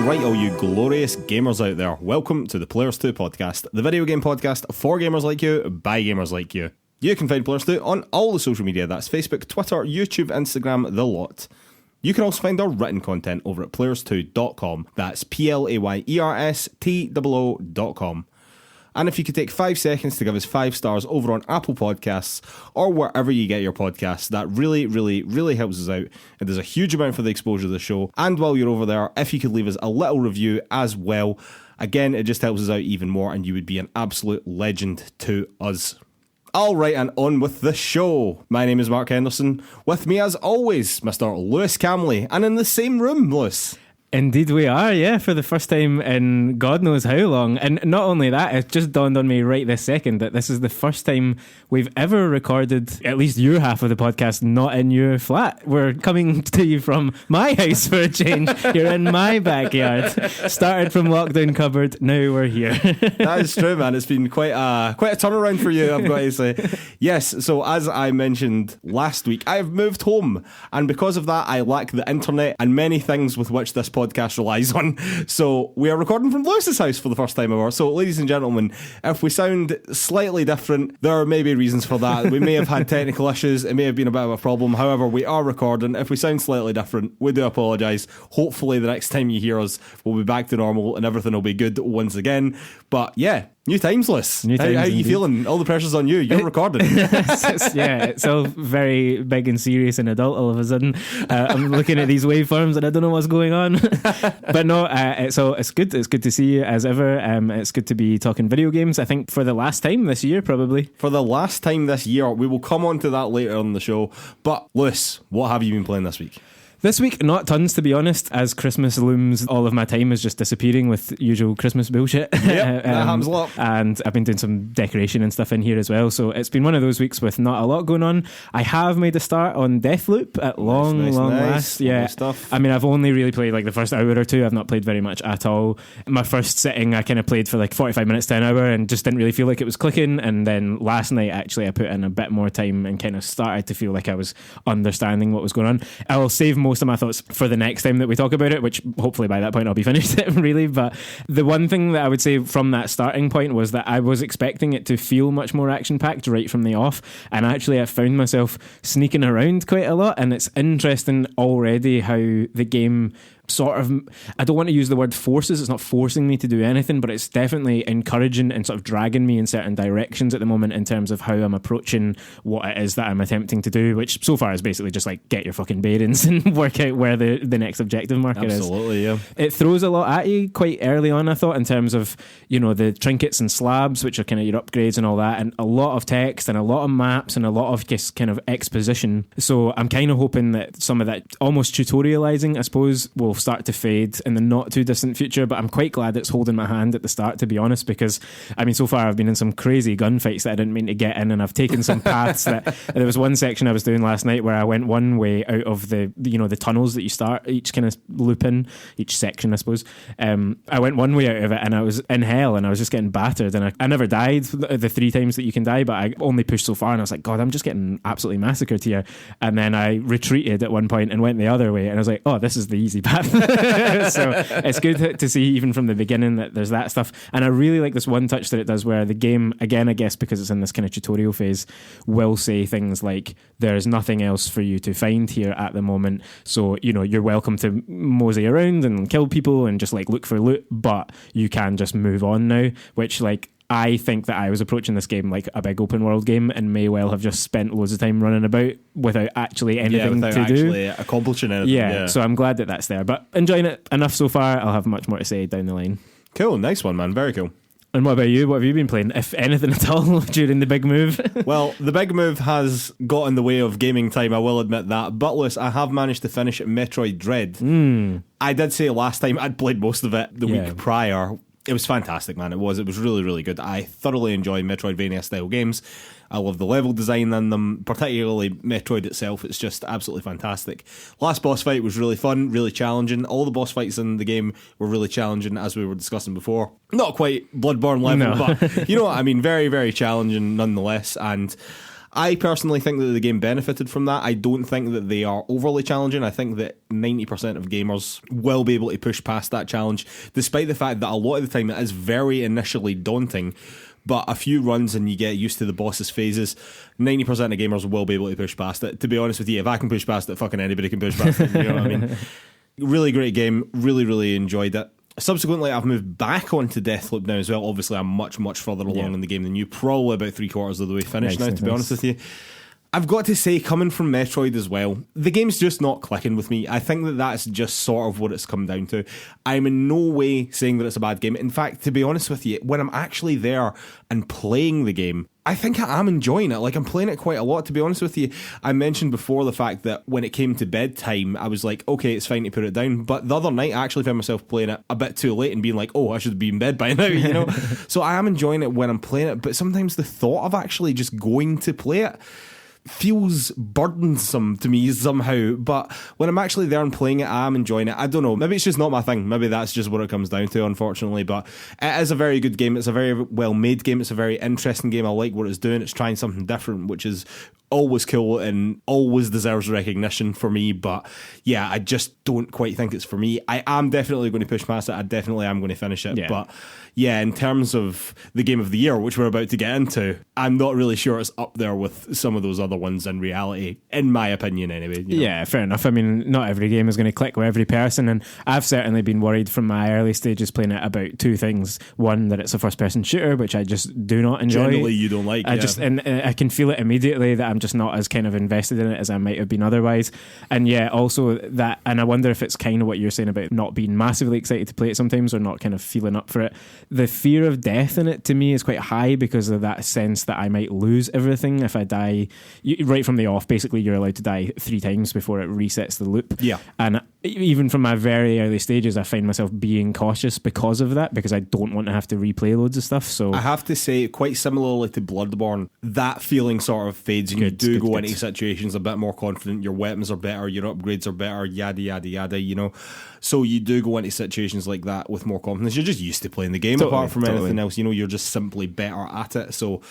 right, all you glorious gamers out there. Welcome to the PlayersToo Podcast, the video game podcast for gamers like you, by gamers like you. You can find PlayersToo on all the social media, that's Facebook, Twitter, YouTube, Instagram, the lot. You can also find our written content over at PlayersToo.com, that's PLAYERSTOO.com. And if you could take 5 seconds to give us 5 stars over on Apple Podcasts or wherever you get your podcasts, that really helps us out. It does a huge amount for the exposure of the show. And while you're over there, if you could leave us a little review as well, again, it just helps us out even more and you would be an absolute legend to us. All right, and on with the show. My name is Mark Henderson. With me, as always, Mr. Lewis Camley. And in the same room, Lewis. Indeed we are, yeah, for the first time in God knows how long. And not only that, it just dawned on me right this second that this is the first time we've ever recorded at least your half of the podcast not in your flat. We're coming to you from my house for a change. You're in my backyard. Started from lockdown cupboard, now we're here. That is true, man. It's been quite a turnaround for you, I've got to say. Yes, so as I mentioned last week, I've moved home. And because of that, I lack the internet and many things with which this podcast relies on. So we are recording from Lewis's house for the first time ever. So ladies and gentlemen, if we sound slightly different, there may be reasons for that. We may have had technical issues. It may have been a bit of a problem. However, we are recording. If we sound slightly different, we do apologise. Hopefully the next time you hear us, we'll be back to normal and everything will be good once again. But yeah, new times, Liz. How are you feeling? All the pressure's on you. You're recording. It's all very big and serious and adult all of a sudden. I'm looking at these waveforms and I don't know what's going on. But no, it's good. It's good to see you as ever. It's good to be talking video games. I think for the last time this year, probably. For the last time this year. We will come on to that later on the show. But Lewis, what have you been playing this week? This week, not tons, to be honest. As Christmas looms, all of my time is just disappearing with usual Christmas bullshit. Yep, that happens a lot. And I've been doing some decoration and stuff in here as well. So it's been one of those weeks with not a lot going on. I have made a start on Deathloop at long last. Yeah, stuff. I mean, I've only really played like the first hour or two. I've not played very much at all. My first sitting, I kind of played for like 45 minutes to an hour and just didn't really feel like it was clicking. And then last night, actually, I put in a bit more time and kind of started to feel like I was understanding what was going on. I will save most of my thoughts for the next time that we talk about it, which hopefully by that point I'll be finished it really. But the one thing that I would say from that starting point was that I was expecting it to feel much more action packed right from the off, and actually I found myself sneaking around quite a lot. And it's interesting already how the game sort of, I don't want to use the word forces, it's not forcing me to do anything, but it's definitely encouraging and sort of dragging me in certain directions at the moment in terms of how I'm approaching what it is that I'm attempting to do, which so far is basically just like get your fucking bearings and work out where the next objective marker is. Absolutely, yeah. It throws a lot at you quite early on, I thought, in terms of, you know, the trinkets and slabs, which are kind of your upgrades and all that, and a lot of text and a lot of maps and a lot of just kind of exposition. So I'm kind of hoping that some of that almost tutorializing, I suppose, will start to fade in the not too distant future, but I'm quite glad it's holding my hand at the start, to be honest, because I mean, so far I've been in some crazy gunfights that I didn't mean to get in, and I've taken some paths that there was one section I was doing last night where I went one way out of the, you know, the tunnels that you start each kind of loop in, each section I suppose. I went one way out of it and I was in hell and I was just getting battered, and I never died the 3 times that you can die, but I only pushed so far and I was like, God, I'm just getting absolutely massacred here. And then I retreated at one point and went the other way, and I was like, oh, this is the easy path. So it's good to see even from the beginning that there's that stuff. And I really like this one touch that it does where the game, again, I guess because it's in this kind of tutorial phase, will say things like, there's nothing else for you to find here at the moment, so you know, you're welcome to mosey around and kill people and just like look for loot, but you can just move on now, which like, I think that I was approaching this game like a big open world game and may well have just spent loads of time running about without actually anything to actually accomplishing anything. Yeah, so I'm glad that that's there. But enjoying it enough so far. I'll have much more to say down the line. Cool, nice one, man. Very cool. And what about you? What have you been playing, if anything at all, during the big move? Well, the big move has got in the way of gaming time, I will admit that. But Lewis, I have managed to finish Metroid Dread. I did say last time I'd played most of it the week prior. It was fantastic, man. It was really, really good. I thoroughly enjoy Metroidvania style games. I love the level design in them, particularly Metroid itself. It's just absolutely fantastic. Last boss fight was really fun, really challenging. All the boss fights in the game were really challenging, as we were discussing before. Not quite Bloodborne level, but you know what I mean. Very, very challenging nonetheless. And I personally think that the game benefited from that. I don't think that they are overly challenging. I think that 90% of gamers will be able to push past that challenge, despite the fact that a lot of the time it is very initially daunting. But a few runs and you get used to the boss's phases. 90% of gamers will be able to push past it. To be honest with you, if I can push past it, fucking anybody can push past it. You know what I mean? Really great game. Really, really enjoyed it. Subsequently, I've moved back onto Deathloop now as well. Obviously, I'm much, much further along in the game than you. Probably about 3/4 of the way finished now, to be honest with you. I've got to say, coming from Metroid as well, the game's just not clicking with me. I think that that's just sort of what it's come down to. I'm in no way saying that it's a bad game. In fact, to be honest with you, when I'm actually there and playing the game, I think I am enjoying it. Like, I'm playing it quite a lot, to be honest with you. I mentioned before the fact that when it came to bedtime, I was like, okay, it's fine to put it down. But the other night, I actually found myself playing it a bit too late and being like, oh, I should be in bed by now, you know? So I am enjoying it when I'm playing it. But sometimes the thought of actually just going to play it feels burdensome to me somehow, but when I'm actually there and playing it, I am enjoying it. I don't know, maybe it's just not my thing. Maybe that's just what it comes down to, unfortunately, but it is a very good game. It's a very well made game. It's a very interesting game. I like what it's doing. It's trying something different, which is always cool and always deserves recognition for me. But yeah, I just don't quite think it's for me. I am definitely going to push past it. I definitely am going to finish it. But yeah, in terms of the game of the year, which we're about to get into, I'm not really sure it's up there with some of those other ones in reality, in my opinion anyway. You know? Yeah, fair enough. I mean, not every game is going to click with every person, and I've certainly been worried from my early stages playing it about two things. One, that it's a first-person shooter, which I just do not enjoy. Generally, you don't like. And I can feel it immediately that I'm just not as kind of invested in it as I might have been otherwise. And yeah, also that, and I wonder if it's kind of what you're saying about not being massively excited to play it sometimes, or not kind of feeling up for it. The fear of death in it to me is quite high because of that sense that I might lose everything if I die. Right from the off, basically you're allowed to die 3 times before it resets the loop. Yeah. And even from my very early stages, I find myself being cautious because of that, because I don't want to have to replay loads of stuff. So I have to say, quite similarly to Bloodborne, that feeling sort of fades and you do go into situations a bit more confident. Your weapons are better, your upgrades are better, yada yada yada, you know. So you do go into situations like that with more confidence. You're just used to playing the game apart from anything else, you know. You're just simply better at it. So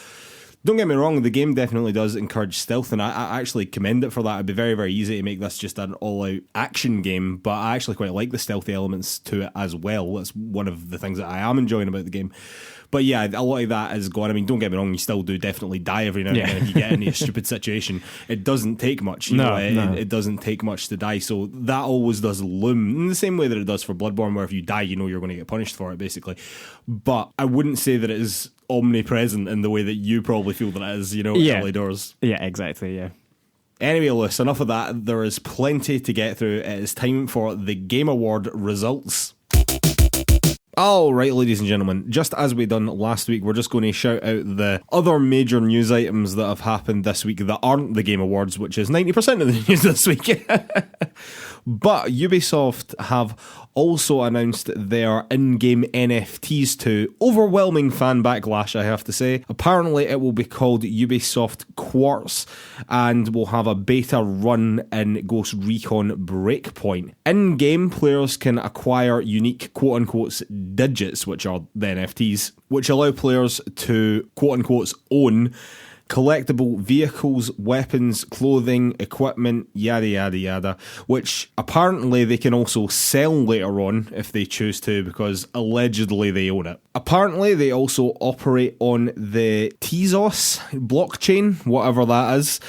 don't get me wrong, the game definitely does encourage stealth, and I actually commend it for that. It'd be very, very easy to make this just an all-out action game, but I actually quite like the stealthy elements to it as well. That's one of the things that I am enjoying about the game. But yeah, a lot of that is gone. I mean, don't get me wrong, you still do definitely die every now and then if you get into a stupid situation. It doesn't take much. It doesn't take much to die. So that always does loom in the same way that it does for Bloodborne, where if you die, you know you're going to get punished for it, basically. But I wouldn't say that it is omnipresent in the way that you probably feel that it is, you know, early doors. Yeah, exactly, yeah. Anyway, Lewis, enough of that. There is plenty to get through. It is time for the Game Award results. All right, ladies and gentlemen, just as we done last week, we're just going to shout out the other major news items that have happened this week that aren't the Game Awards, which is 90% of the news this week. But Ubisoft have also announced their in-game NFTs to overwhelming fan backlash, I have to say. Apparently it will be called Ubisoft Quartz and will have a beta run in Ghost Recon Breakpoint. In-game, players can acquire unique quote-unquote digits, which are the NFTs, which allow players to quote-unquote own collectible vehicles, weapons, clothing, equipment, yada yada yada, which apparently they can also sell later on if they choose to, because allegedly they own it. Apparently they also operate on the Tezos blockchain, whatever that is.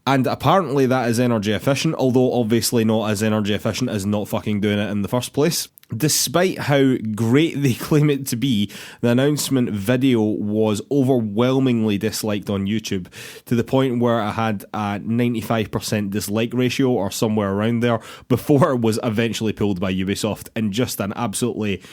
And apparently that is energy efficient, although obviously not as energy efficient as not fucking doing it in the first place. Despite how great they claim it to be, the announcement video was overwhelmingly disliked on YouTube, to the point where it had a 95% dislike ratio or somewhere around there before it was eventually pulled by Ubisoft in just an absolutely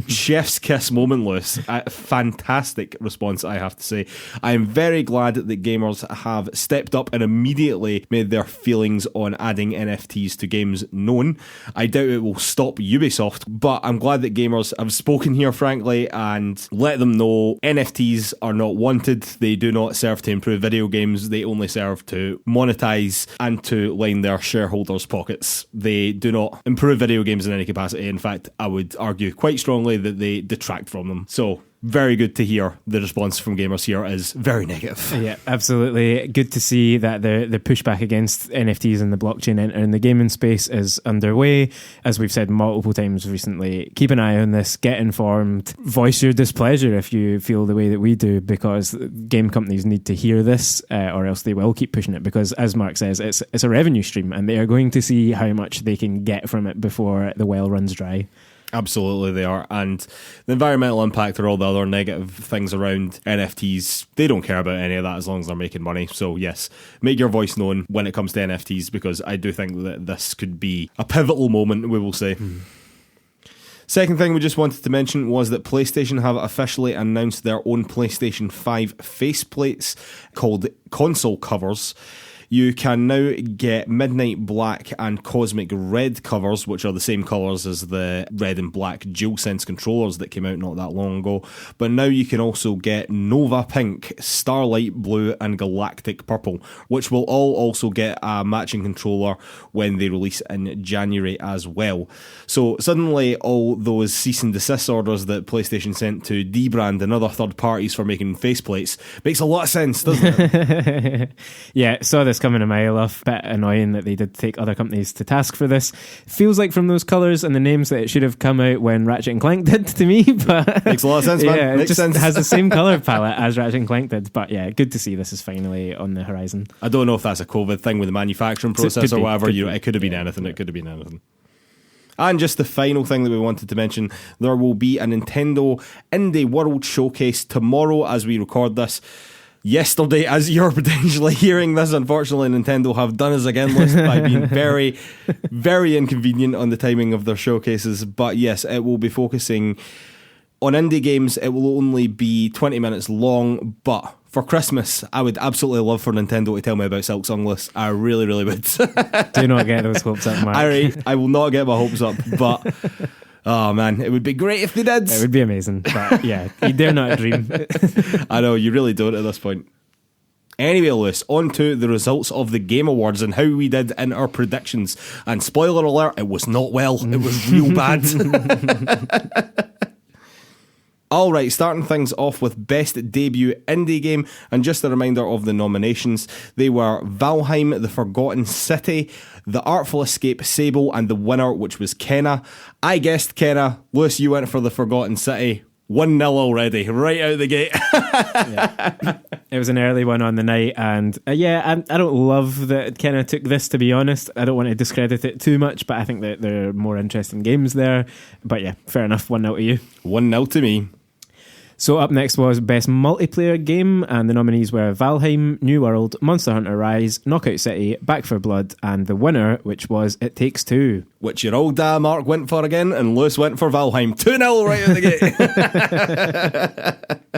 chef's kiss moment, Lewis. A fantastic response, I have to say. I am very glad that gamers have stepped up and immediately made their feelings on adding NFTs to games known. I doubt it will stop Ubisoft, but I'm glad that gamers have spoken here, frankly, and let them know NFTs are not wanted. They do not serve to improve video games. They only serve to monetize and to line their shareholders' pockets. They do not improve video games in any capacity. In fact, I would argue quite strongly that they detract from them. So very good to hear the response from gamers here is very negative. Yeah, absolutely. Good to see that the pushback against NFTs and the blockchain in the gaming space is underway. As we've said multiple times recently, keep an eye on this, get informed, voice your displeasure if you feel the way that we do, because game companies need to hear this or else they will keep pushing it, because as Mark says, it's a revenue stream and they are going to see how much they can get from it before the well runs dry. Absolutely they are. And the environmental impact or all the other negative things around NFTs, they don't care about any of that as long as they're making money. So yes, make your voice known when it comes to NFTs, because I do think that this could be a pivotal moment, we will say. Second thing we just wanted to mention was that PlayStation have officially announced their own PlayStation 5 faceplates called console covers. You can now get Midnight Black and Cosmic Red covers, which are the same colours as the red and black DualSense controllers that came out not that long ago. But now you can also get Nova Pink, Starlight Blue and Galactic Purple, which will all also get a matching controller when they release in January as well. So suddenly all those cease and desist orders that PlayStation sent to Dbrand and other third parties for making faceplates makes a lot of sense, doesn't it? Yeah, saw this coming a mile off. Bit annoying that they did take other companies to task for this. Feels like from those colours and the names that it should have come out when Ratchet and Clank did to me, but makes a lot of sense, man. Yeah, makes it just sense. has the same colour palette as Ratchet and Clank did. But yeah, good to see this is finally on the horizon. I don't know if that's a COVID thing with the manufacturing process or whatever. It could have been anything. Yeah. It could have been anything. And just the final thing that we wanted to mention, there will be a Nintendo Indie World Showcase tomorrow as we record this. Yesterday, as you're potentially hearing this, unfortunately, Nintendo have done us again list by being very, very inconvenient on the timing of their showcases. But yes, it will be focusing on indie games. It will only be 20 minutes long, but for Christmas, I would absolutely love for Nintendo to tell me about Silk Songless. I really, really would. Do not get those hopes up, Mark. I will not get my hopes up, but oh man, it would be great if they did. It would be amazing, but yeah, you dare not dream. I know, you really don't at this point. Anyway, Lewis, on to the results of the Game Awards and how we did in our predictions. And spoiler alert, it was not well. It was real bad. Alright, starting things off with Best Debut Indie Game, and just a reminder of the nominations. They were Valheim, The Forgotten City, The Artful Escape, Sable, and the winner, which was Kenna. I guessed Kenna. Lewis, you went for The Forgotten City. 1-0 already, right out the gate. Yeah. It was an early one on the night, and I don't love that Kenna took this, to be honest. I don't want to discredit it too much, but I think that there are more interesting games there. But yeah, fair enough, 1-0 to you. 1-0 to me. So up next was Best Multiplayer Game, and the nominees were Valheim, New World, Monster Hunter Rise, Knockout City, Back 4 Blood, and the winner, which was It Takes Two. Which your old Mark went for again, and Lewis went for Valheim. 2-0 right out the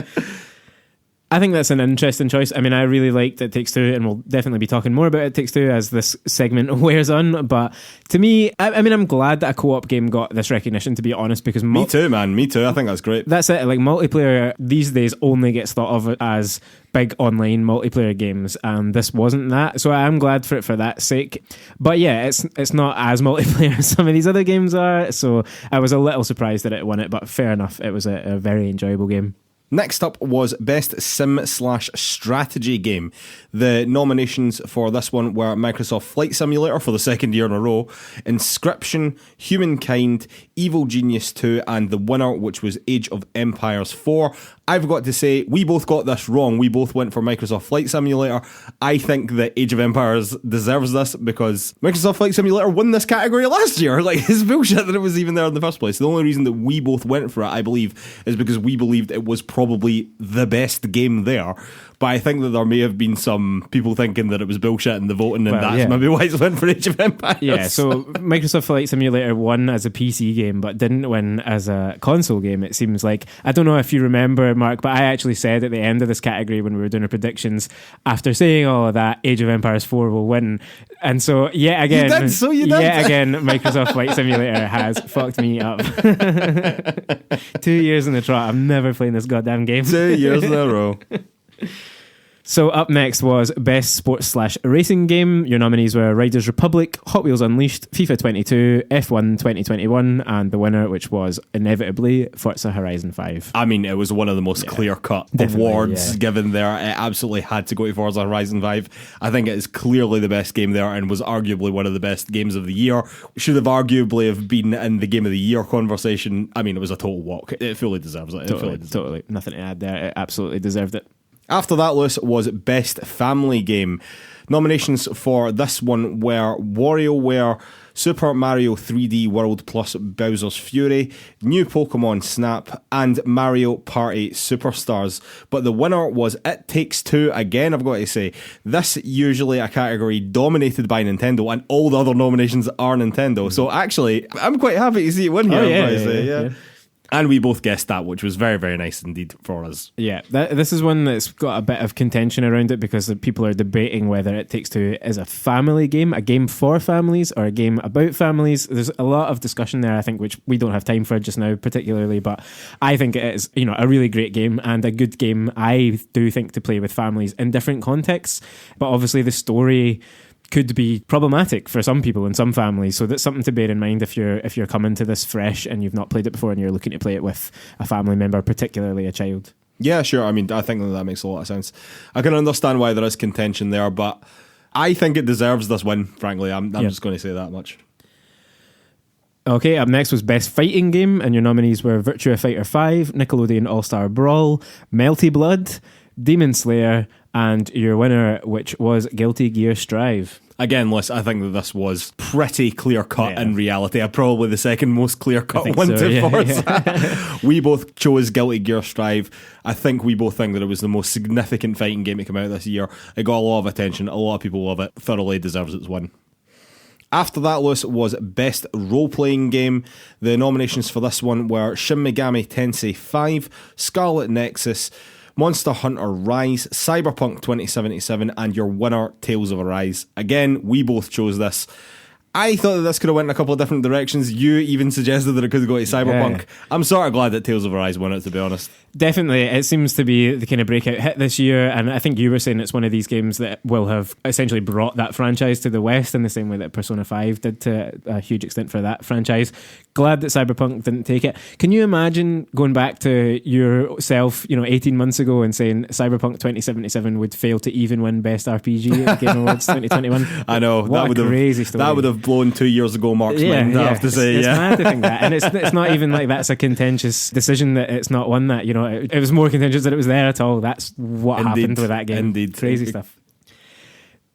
gate. I think that's an interesting choice. I mean, I really liked It Takes Two, and we'll definitely be talking more about It Takes Two as this segment wears on. But to me, I mean, I'm glad that a co-op game got this recognition, to be honest, because... Me too, man. Me too. I think that's great. That's it. Like, multiplayer these days only gets thought of as big online multiplayer games, and this wasn't that. So I am glad for it for that sake. But yeah, it's not as multiplayer as some of these other games are. So I was a little surprised that it won it, but fair enough. It was a very enjoyable game. Next up was Best Sim/Strategy Game. The nominations for this one were Microsoft Flight Simulator for the second year in a row, Inscription, Humankind, Evil Genius 2, and the winner, which was Age of Empires 4. I've got to say, we both got this wrong. We both went for Microsoft Flight Simulator. I think that Age of Empires deserves this because Microsoft Flight Simulator won this category last year. Like, it's bullshit that it was even there in the first place. The only reason that we both went for it, I believe, is because we believed it was probably the best game there. But I think that there may have been some people thinking that it was bullshit in the voting, and that's maybe why it's went for Age of Empires. Yeah, so Microsoft Flight Simulator won as a PC game, but didn't win as a console game, it seems like. I don't know if you remember, Mark, but I actually said at the end of this category when we were doing our predictions, after saying all of that, Age of Empires 4 will win. And so, yet again, Microsoft Flight Simulator has fucked me up. 2 years in the trot, I'm never playing this goddamn game. 2 years in a row. So up next was Best Sports/Racing Game. Your nominees were Riders Republic, Hot Wheels Unleashed, FIFA 22, F1 2021, and the winner, which was inevitably Forza Horizon 5. I mean, it was one of the most clear-cut awards given there. It absolutely had to go to Forza Horizon 5. I think it is clearly the best game there and was arguably one of the best games of the year. Should have arguably have been in the Game of the Year conversation. I mean, it was a total walk. It fully deserves it. Totally. Nothing to add there. It absolutely deserved it. After that, Lewis, was Best Family Game. Nominations for this one were WarioWare, Super Mario 3D World plus Bowser's Fury, New Pokemon Snap, and Mario Party Superstars. But the winner was It Takes Two. Again, I've got to say, this usually a category dominated by Nintendo, and all the other nominations are Nintendo. So actually, I'm quite happy to see it win here. Yeah. And we both guessed that, which was very, very nice indeed for us. Yeah, this is one that's got a bit of contention around it because the people are debating whether It Takes Two is a family game, a game for families, or a game about families. There's a lot of discussion there, I think, which we don't have time for just now particularly, but I think it is, a really great game and a good game, I do think, to play with families in different contexts. But obviously the story could be problematic for some people in some families, so that's something to bear in mind if you're coming to this fresh and you've not played it before and you're looking to play it with a family member, particularly a child. Yeah, sure. I mean, I think that makes a lot of sense. I can understand why there is contention there, but I think it deserves this win, frankly. I'm just going to say that much. Okay, up next was Best Fighting Game, and your nominees were Virtua Fighter 5, Nickelodeon All-Star Brawl, Melty Blood, Demon Slayer, and your winner, which was Guilty Gear Strive. Again, Liz, I think that this was pretty clear-cut in reality. Probably the second most clear-cut one to Forza. We both chose Guilty Gear Strive. I think we both think that it was the most significant fighting game to come out this year. It got a lot of attention. A lot of people love it. Thoroughly deserves its win. After that, Lewis, was Best Role-Playing Game. The nominations for this one were Shin Megami Tensei 5, Scarlet Nexus, Monster Hunter Rise, Cyberpunk 2077, and your winner, Tales of Arise. Again, we both chose this. I thought that this could have went in a couple of different directions. You even suggested that it could go to Cyberpunk. Yeah. I'm sort of glad that Tales of Arise won it, to be honest. Definitely. It seems to be the kind of breakout hit this year, and I think you were saying it's one of these games that will have essentially brought that franchise to the West in the same way that Persona 5 did to a huge extent for that franchise. Glad that Cyberpunk didn't take it. Can you imagine going back to yourself, 18 months ago and saying Cyberpunk 2077 would fail to even win Best RPG at Game Awards 2021? I know. What a crazy story. That would have blown 2 years ago Mark's mind, I have to say. It's mad to think that. And it's not even like that's a contentious decision that it's not one that, it was more contentious that it was there at all. That's what happened with that game. Indeed. Crazy stuff.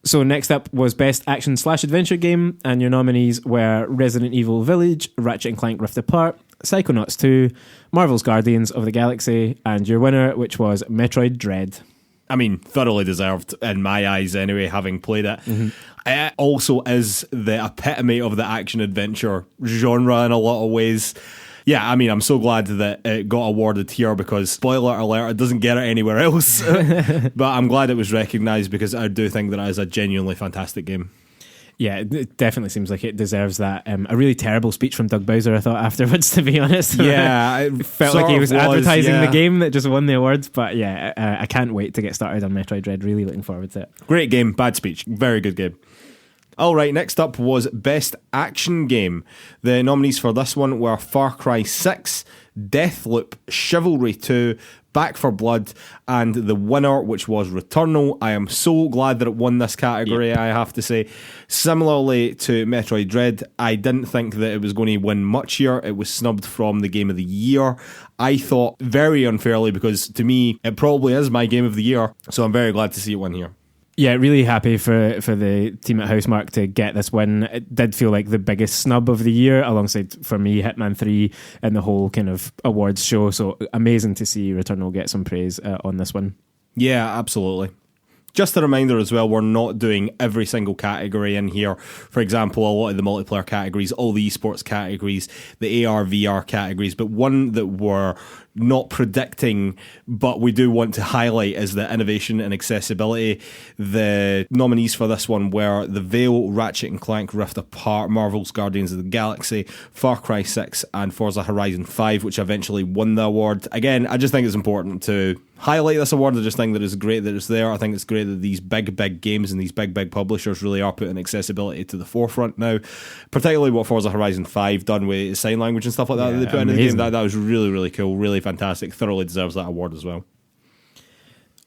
So next up was Best Action/Adventure Game, and your nominees were Resident Evil Village, Ratchet & Clank Rift Apart, Psychonauts 2, Marvel's Guardians of the Galaxy, and your winner, which was Metroid Dread. I mean, thoroughly deserved in my eyes anyway, having played it. Mm-hmm. It also is the epitome of the action-adventure genre in a lot of ways. Yeah, I mean, I'm so glad that it got awarded here because, spoiler alert, it doesn't get it anywhere else. But I'm glad it was recognised because I do think that it is a genuinely fantastic game. Yeah, it definitely seems like it deserves that. A really terrible speech from Doug Bowser, I thought, afterwards, to be honest. Yeah, it felt like he was advertising the game that just won the awards. But yeah, I can't wait to get started on Metroid Dread. Really looking forward to it. Great game, bad speech. Very good game. All right, next up was Best Action Game. The nominees for this one were Far Cry 6, Deathloop, Chivalry 2, Back 4 Blood, and the winner, which was Returnal. I am so glad that it won this category, I have to say. Similarly to Metroid Dread, I didn't think that it was going to win much here. It was snubbed from the Game of the Year. I thought very unfairly because, to me, it probably is my Game of the Year, so I'm very glad to see it win here. Yeah, really happy for the team at Housemarque to get this win. It did feel like the biggest snub of the year, alongside, for me, Hitman 3 and the whole kind of awards show. So amazing to see Returnal get some praise on this one. Yeah, absolutely. Just a reminder as well, we're not doing every single category in here. For example, a lot of the multiplayer categories, all the esports categories, the AR, VR categories, but one that we're not predicting, but we do want to highlight is the innovation and accessibility. The nominees for this one were The Veil, Ratchet and Clank Rift Apart, Marvel's Guardians of the Galaxy, Far Cry 6 and Forza Horizon 5, which eventually won the award. Again, I just think it's important to highlight this award. I just think that it's great that it's there. I think it's great that these big games and these big publishers really are putting accessibility to the forefront now, particularly what Forza Horizon 5 done with sign language and stuff like that, that they put into the game. That was really cool, really fantastic, thoroughly deserves that award as well.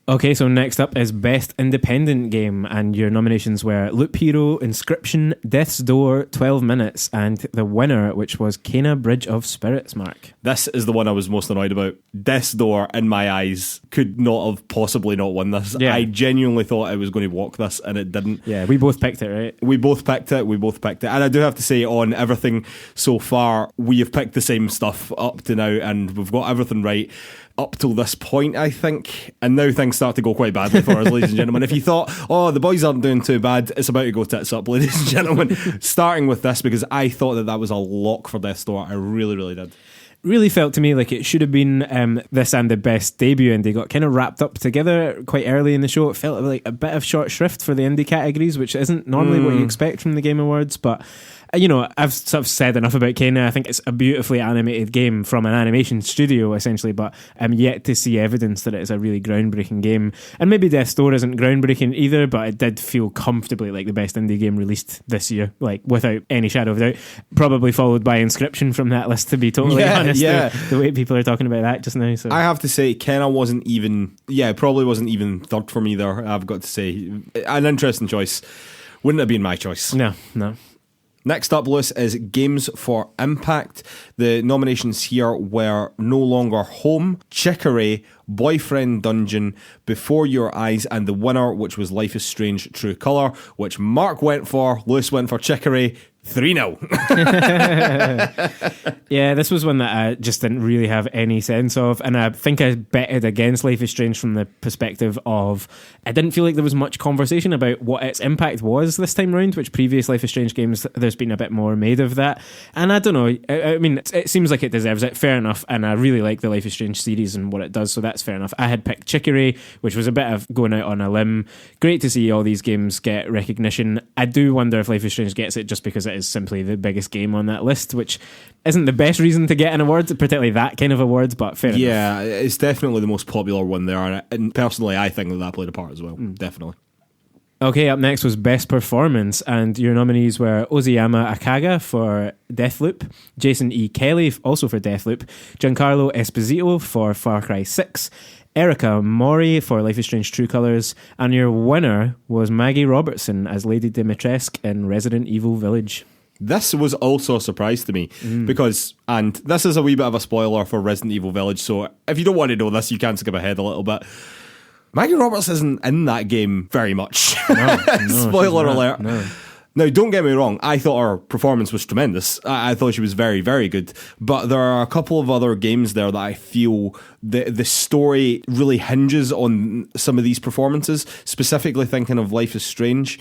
Okay, so next up is Best Independent Game, and your nominations were Loop Hero, Inscription, Death's Door, 12 Minutes, and the winner, which was Kena Bridge of Spirits, Mark. This is the one I was most annoyed about. Death's Door, in my eyes, could not have possibly not won this. Yeah. I genuinely thought it was going to walk this, and it didn't. Yeah, we both picked it, right? We both picked it. And I do have to say, on everything so far, we have picked the same stuff up to now, and we've got everything right up till this point, I think. And now things start to go quite badly for us, ladies and gentlemen. If you thought, the boys aren't doing too bad, it's about to go tits up, ladies and gentlemen. Starting with this, because I thought that was a lock for Death's Door. I really did. Really felt to me like it should have been this and the best debut, and they got kind of wrapped up together quite early in the show. It felt like a bit of short shrift for the indie categories, which isn't normally what you expect from the Game Awards, but I've sort of said enough about Kena. I think it's a beautifully animated game from an animation studio, essentially, but I'm yet to see evidence that it is a really groundbreaking game. And maybe Death's Door isn't groundbreaking either, but it did feel comfortably like the best indie game released this year, like without any shadow of doubt. Probably followed by Inscription from that list, to be totally honest. Yeah. The way people are talking about that just now. So I have to say, Kena probably wasn't even third for me there, I've got to say. An interesting choice. Wouldn't have been my choice. No. Next up, Lewis, is Games for Impact. The nominations here were No Longer Home, Chicory, Boyfriend Dungeon, Before Your Eyes, and the winner, which was Life is Strange True Colour, which Mark went for, Lewis went for Chicory. 3-0. Yeah, this was one that I just didn't really have any sense of, and I think I betted against Life is Strange from the perspective of I didn't feel like there was much conversation about what its impact was this time round, which previous Life is Strange games there's been a bit more made of that, and I don't know, I mean it seems like it deserves it, fair enough, and I really like the Life is Strange series and what it does, so that's fair enough. I had picked Chicory, which was a bit of going out on a limb. Great to see all these games get recognition. I do wonder if Life is Strange gets it just because it is simply the biggest game on that list, which isn't the best reason to get an award, particularly that kind of award, but fair enough. Yeah, it's definitely the most popular one there, and personally I think that played a part as well. Definitely. Okay, up next was Best Performance, and your nominees were Ozuyama Akaga for Deathloop, Jason E. Kelly also for Deathloop, Giancarlo Esposito for Far Cry 6, Erica Mori for Life is Strange True Colours, and your winner was Maggie Robertson as Lady Dimitrescu in Resident Evil Village. This was also a surprise to me because, and this is a wee bit of a spoiler for Resident Evil Village, so if you don't want to know this, you can skip ahead a little bit. Maggie Roberts isn't in that game very much. No, spoiler alert. No. Now, don't get me wrong, I thought her performance was tremendous. I thought she was very, very good. But there are a couple of other games there that I feel the story really hinges on some of these performances, specifically thinking of Life is Strange.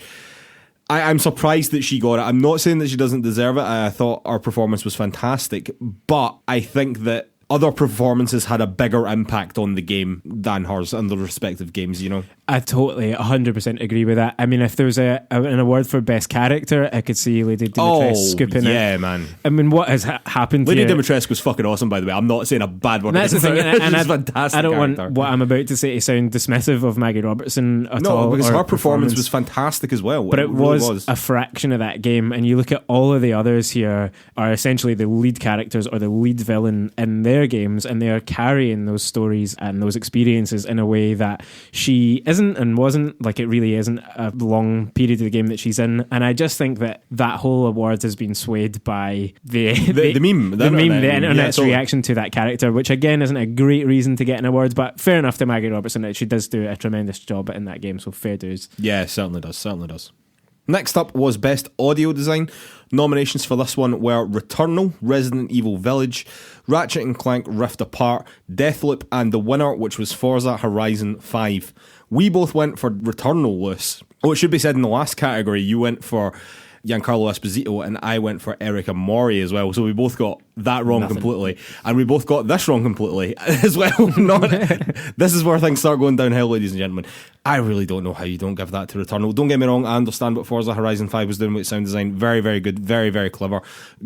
I'm surprised that she got it. I'm not saying that she doesn't deserve it. I thought her performance was fantastic. But I think that other performances had a bigger impact on the game than hers in the respective games, I totally 100% agree with that. I mean, if there was an award for best character, I could see Lady Dimitrescu scooping it. Yeah, man. I mean, what has happened Lady here? Dimitrescu was fucking awesome, by the way. I'm not saying a bad word. That's the thing, and she's fantastic. I don't character. want what I'm about to say to sound dismissive of Maggie Robertson at all. No, because her performance was fantastic as well. But it really was a fraction of that game, and you look at all of the others here are essentially the lead characters or the lead villain in their games, and they are carrying those stories and those experiences in a way that she isn't and wasn't. Like, it really isn't a long period of the game that she's in, and I just think that whole award has been swayed by the meme, the internet's reaction to that character, which again isn't a great reason to get an award, but fair enough to Maggie Robertson that she does do a tremendous job in that game, so fair dues. Yeah, certainly does. Next up was Best Audio Design. Nominations for this one were Returnal, Resident Evil Village, Ratchet and Clank Rift Apart, Deathloop, and the winner, which was Forza Horizon 5. We both went for Returnal, Lewis. Oh, it should be said in the last category, you went for Giancarlo Esposito, and I went for Erika Mori as well. So we both got that wrong completely, and we both got this wrong completely as well. This is where things start going downhill, ladies and gentlemen. I really don't know how you don't give that to Returnal. Don't get me wrong, I understand what Forza Horizon 5 was doing with sound design. Very, very good, very, very clever.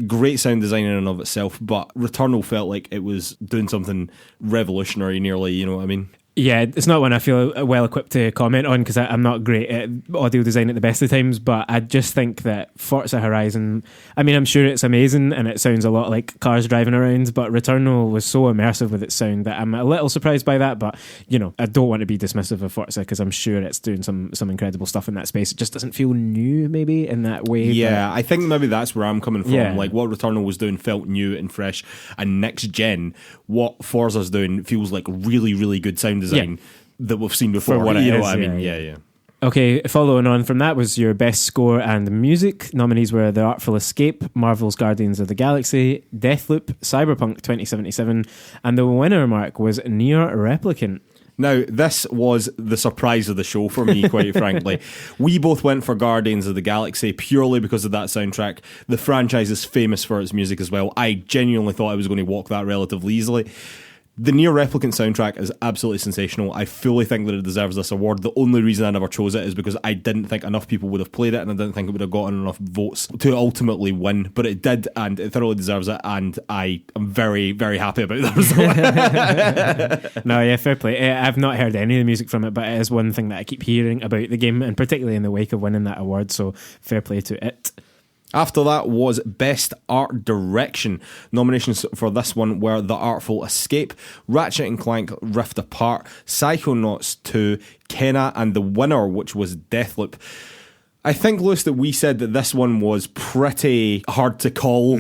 Great sound design in and of itself, but Returnal felt like it was doing something revolutionary nearly, you know what I mean? Yeah, it's not one I feel well equipped to comment on because I'm not great at audio design at the best of times, but I just think that Forza Horizon, I mean, I'm sure it's amazing and it sounds a lot like cars driving around, but Returnal was so immersive with its sound that I'm a little surprised by that, but, you know, I don't want to be dismissive of Forza because I'm sure it's doing some incredible stuff in that space. It just doesn't feel new, maybe, in that way. Yeah, I think maybe that's where I'm coming from. Yeah. Like, what Returnal was doing felt new and fresh and next gen. What Forza's doing feels like really, really good sound design that we've seen before. For what you know is, what I mean? Yeah. Okay, following on from that was your best score and music. Nominees were The Artful Escape, Marvel's Guardians of the Galaxy, Deathloop, Cyberpunk 2077, and the winner, Mark, was Nier Replicant. Now, this was the surprise of the show for me, quite frankly. We both went for Guardians of the Galaxy purely because of that soundtrack. The franchise is famous for its music as well. I genuinely thought I was going to walk that relatively easily. The Nier Replicant soundtrack is absolutely sensational. I fully think that it deserves this award. The only reason I never chose it is because I didn't think enough people would have played it, and I didn't think it would have gotten enough votes to ultimately win. But it did, and it thoroughly deserves it, and I am very, very happy about that result. No, yeah, fair play. I've not heard any of the music from it, but it is one thing that I keep hearing about the game, and particularly in the wake of winning that award, so fair play to it. After that was Best Art Direction. Nominations for this one were The Artful Escape, Ratchet & Clank Rift Apart, Psychonauts 2, Kena, and the winner, which was Deathloop. I think, Lewis, that we said that this one was pretty hard to call,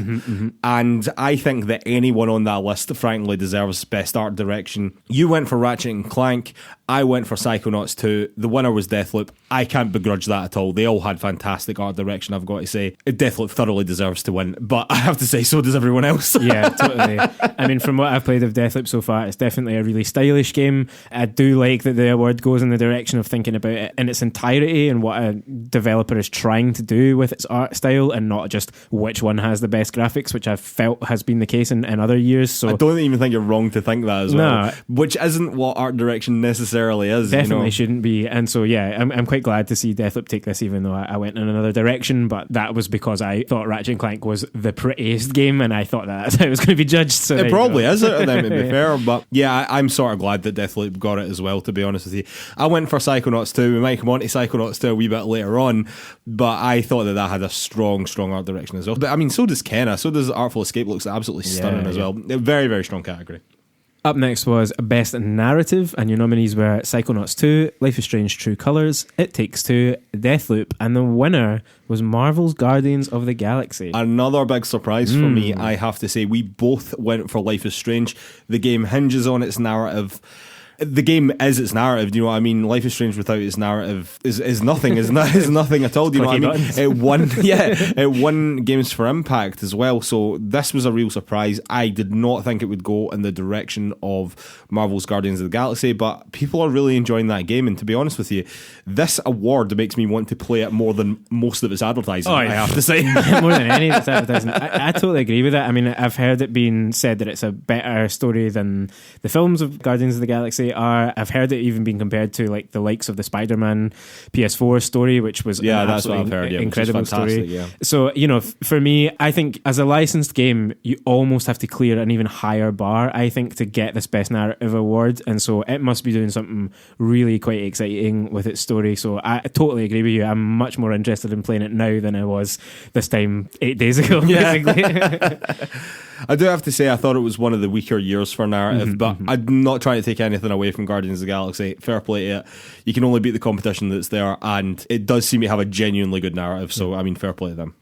and I think that anyone on that list, frankly, deserves Best Art Direction. You went for Ratchet & Clank, I went for Psychonauts 2, the winner was Deathloop. I can't begrudge that at all. They all had fantastic art direction, I've got to say. Deathloop thoroughly deserves to win, but I have to say, so does everyone else. Yeah, totally. I mean, from what I've played of Deathloop so far, it's definitely a really stylish game. I do like that the award goes in the direction of thinking about it in its entirety and what a developer is trying to do with its art style and not just which one has the best graphics, which I've felt has been the case in other years. So I don't even think you're wrong to think that as well, which isn't what art direction necessarily is. Definitely shouldn't be. And so, yeah, I'm quite glad to see Deathloop take this, even though I went in another direction, but that was because I thought Ratchet & Clank was the prettiest game, and I thought that's how it was going to be judged. So it probably is, to be fair, but yeah, I'm sort of glad that Deathloop got it as well, to be honest with you. I went for Psychonauts 2. We might come on to Psychonauts 2 a wee bit later on, but I thought that had a strong art direction as well. But I mean, so does Kena, so does Artful Escape. Looks absolutely stunning as well. Very, very strong category. Up next was Best Narrative, and your nominees were Psychonauts 2, Life is Strange True Colours, It Takes Two, Deathloop, and the winner was Marvel's Guardians of the Galaxy. Another big surprise for me, I have to say. We both went for Life is Strange. The game hinges on its narrative. The game is its narrative, do you know what I mean? Life is Strange without its narrative is nothing, is nothing at all, do you know what I mean? It won Games for Impact as well, so this was a real surprise. I did not think it would go in the direction of Marvel's Guardians of the Galaxy, but people are really enjoying that game, and to be honest with you, this award makes me want to play it more than most of its advertising, I have to say. More than any of its advertising. I totally agree with that. I mean, I've heard it being said that it's a better story than the films of Guardians of the Galaxy are. I've heard it even being compared to like the likes of the Spider-Man PS4 story, which was that's what I've heard. Incredible story. Yeah. So, you know, for me, I think as a licensed game, you almost have to clear an even higher bar, I think, to get this Best Narrative award, and so it must be doing something really quite exciting with its story. So I totally agree with you. I'm much more interested in playing it now than I was this time 8 days ago, basically. I do have to say, I thought it was one of the weaker years for narrative, but I'm not trying to take anything away from Guardians of the Galaxy. Fair play to it. You can only beat the competition that's there, and it does seem to have a genuinely good narrative, so I mean, fair play to them.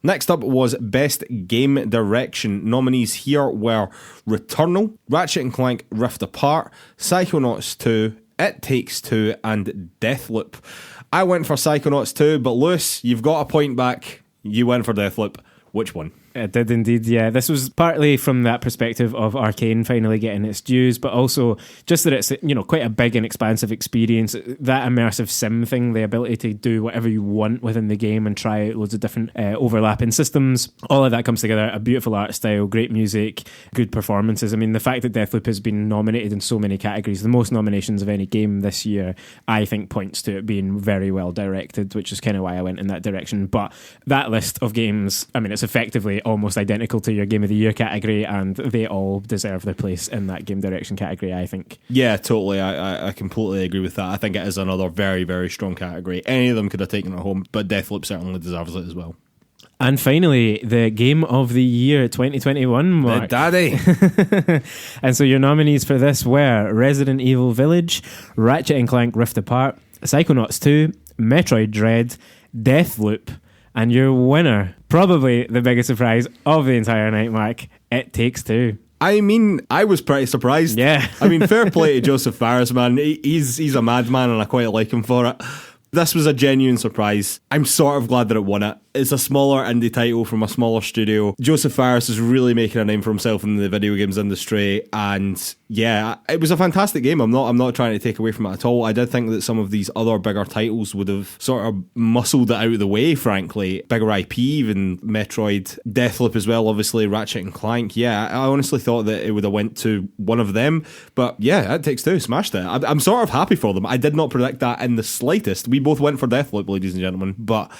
Next up was Best Game Direction. Nominees here were Returnal, Ratchet & Clank Rift Apart, Psychonauts 2, It Takes Two, and Deathloop. I went for Psychonauts 2, but Lewis, you've got a point back. You went for Deathloop. Which one? It did indeed, yeah. This was partly from that perspective of Arcane finally getting its dues, but also just that it's, you know, quite a big and expansive experience. That immersive sim thing, the ability to do whatever you want within the game and try out loads of different overlapping systems, all of that comes together. A beautiful art style, great music, good performances. I mean, the fact that Deathloop has been nominated in so many categories, the most nominations of any game this year, I think points to it being very well directed, which is kind of why I went in that direction. But that list of games, I mean, it's effectively almost identical to your Game of the Year category, and they all deserve their place in that game direction category, I think. Yeah, totally. I completely agree with that. I think it is another very, very strong category. Any of them could have taken it home, but Deathloop certainly deserves it as well. And finally, the Game of the Year 2021, Mark. The daddy. And so your nominees for this were Resident Evil Village, Ratchet & Clank Rift Apart, Psychonauts 2, Metroid Dread, Deathloop, and your winner, probably the biggest surprise of the entire night, Mark, It Takes Two. I mean, I was pretty surprised. Yeah. I mean, fair play to Joseph Fares, man. He's a madman and I quite like him for it. This was a genuine surprise. I'm sort of glad that it won it. It's a smaller indie title from a smaller studio. Joseph Fares is really making a name for himself in the video games industry, and yeah, it was a fantastic game. I'm not trying to take away from it at all. I did think that some of these other bigger titles would have sort of muscled it out of the way, frankly. Bigger IP, even Metroid, Deathloop as well, obviously, Ratchet and Clank. Yeah, I honestly thought that it would have went to one of them, but yeah, It Takes Two smashed it. I'm sort of happy for them. I did not predict that in the slightest. We both went for Deathloop, ladies and gentlemen, but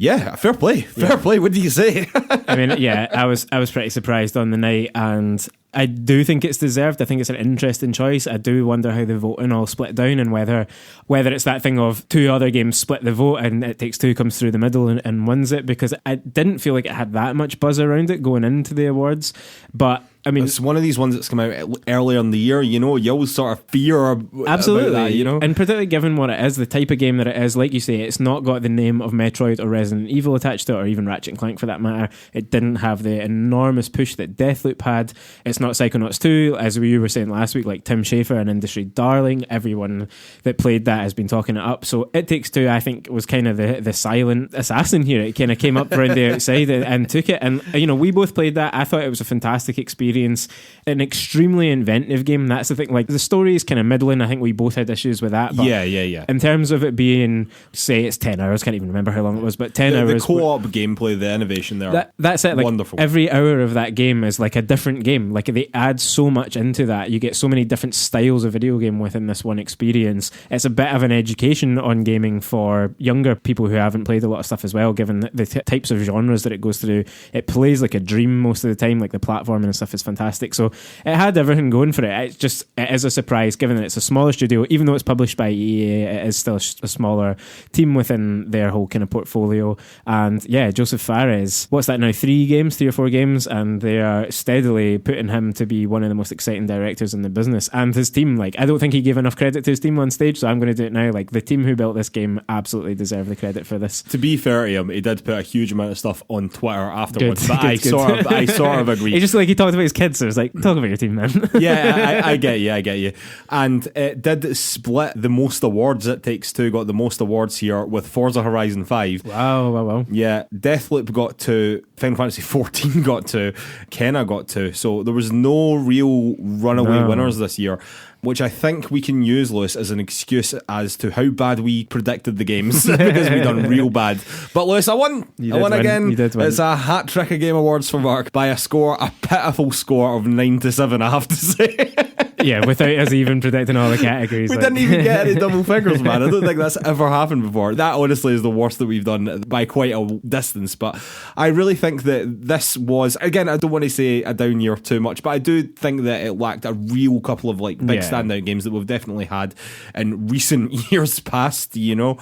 yeah, fair play. Fair play. What do you say? I mean, yeah, I was pretty surprised on the night, and I do think it's deserved. I think it's an interesting choice. I do wonder how the voting all split down, and whether it's that thing of two other games split the vote and It Takes Two comes through the middle and wins it, because I didn't feel like it had that much buzz around it going into the awards. But I mean, it's one of these ones that's come out earlier in the year, you know, you always sort of fear absolutely about that, you know. And particularly given what it is, the type of game that it is, like you say, it's not got the name of Metroid or Resident Evil attached to it, or even Ratchet and Clank for that matter. It didn't have the enormous push that Deathloop had. It's not Psychonauts 2, as we were saying last week, like Tim Schafer, an industry darling. Everyone that played that has been talking it up. So It Takes Two, I think, was kind of the silent assassin here. It kind of came up around the outside and took it. And, you know, we both played that. I thought it was a fantastic experience. An extremely inventive game. That's the thing. Like, the story is kind of middling. I think we both had issues with that. But yeah. in terms of it being, say, it's 10 hours, can't even remember how long it was, but 10 hours. The co-op gameplay, the innovation there. That's it. Like, wonderful. Every hour of that game is like a different game. Like, they add so much into that. You get so many different styles of video game within this one experience. It's a bit of an education on gaming for younger people who haven't played a lot of stuff as well, given the types of genres that it goes through. It plays like a dream most of the time. Like, the platforming and stuff is fantastic. So it had everything going for it. It is a surprise, given that it's a smaller studio. Even though it's published by EA, it is still a smaller team within their whole kind of portfolio. And yeah, Joseph Fares, what's that now, 3 or 4 games, and they are steadily putting him to be one of the most exciting directors in the business. And his team, like, I don't think he gave enough credit to his team on stage, so I'm going to do it now. Like, the team who built this game absolutely deserve the credit for this. To be fair to him, he did put a huge amount of stuff on Twitter afterwards, good, but I sort of agree. He just, like, he talked about his kids, so it's like, talk about your team, man. Yeah, I get you. And it did split the most awards. It Takes Two got the most awards here with Forza Horizon 5. Wow. Yeah, Deathloop got 2, Final Fantasy 14 got 2, Kenna got 2. So there was no real runaway winners this year, which I think we can use, Lewis, as an excuse as to how bad we predicted the games because we done real bad. But Lewis, I won. I won again. You did win. It's a hat trick of Game Awards for Mark by a pitiful score of 9-7, I have to say. Yeah, without us even predicting all the categories. We didn't even get any double figures, man. I don't think that's ever happened before. That honestly is the worst that we've done by quite a distance. But I really think that this was, again, I don't want to say a down year too much, but I do think that it lacked a real couple of like big standout games that we've definitely had in recent years past, you know.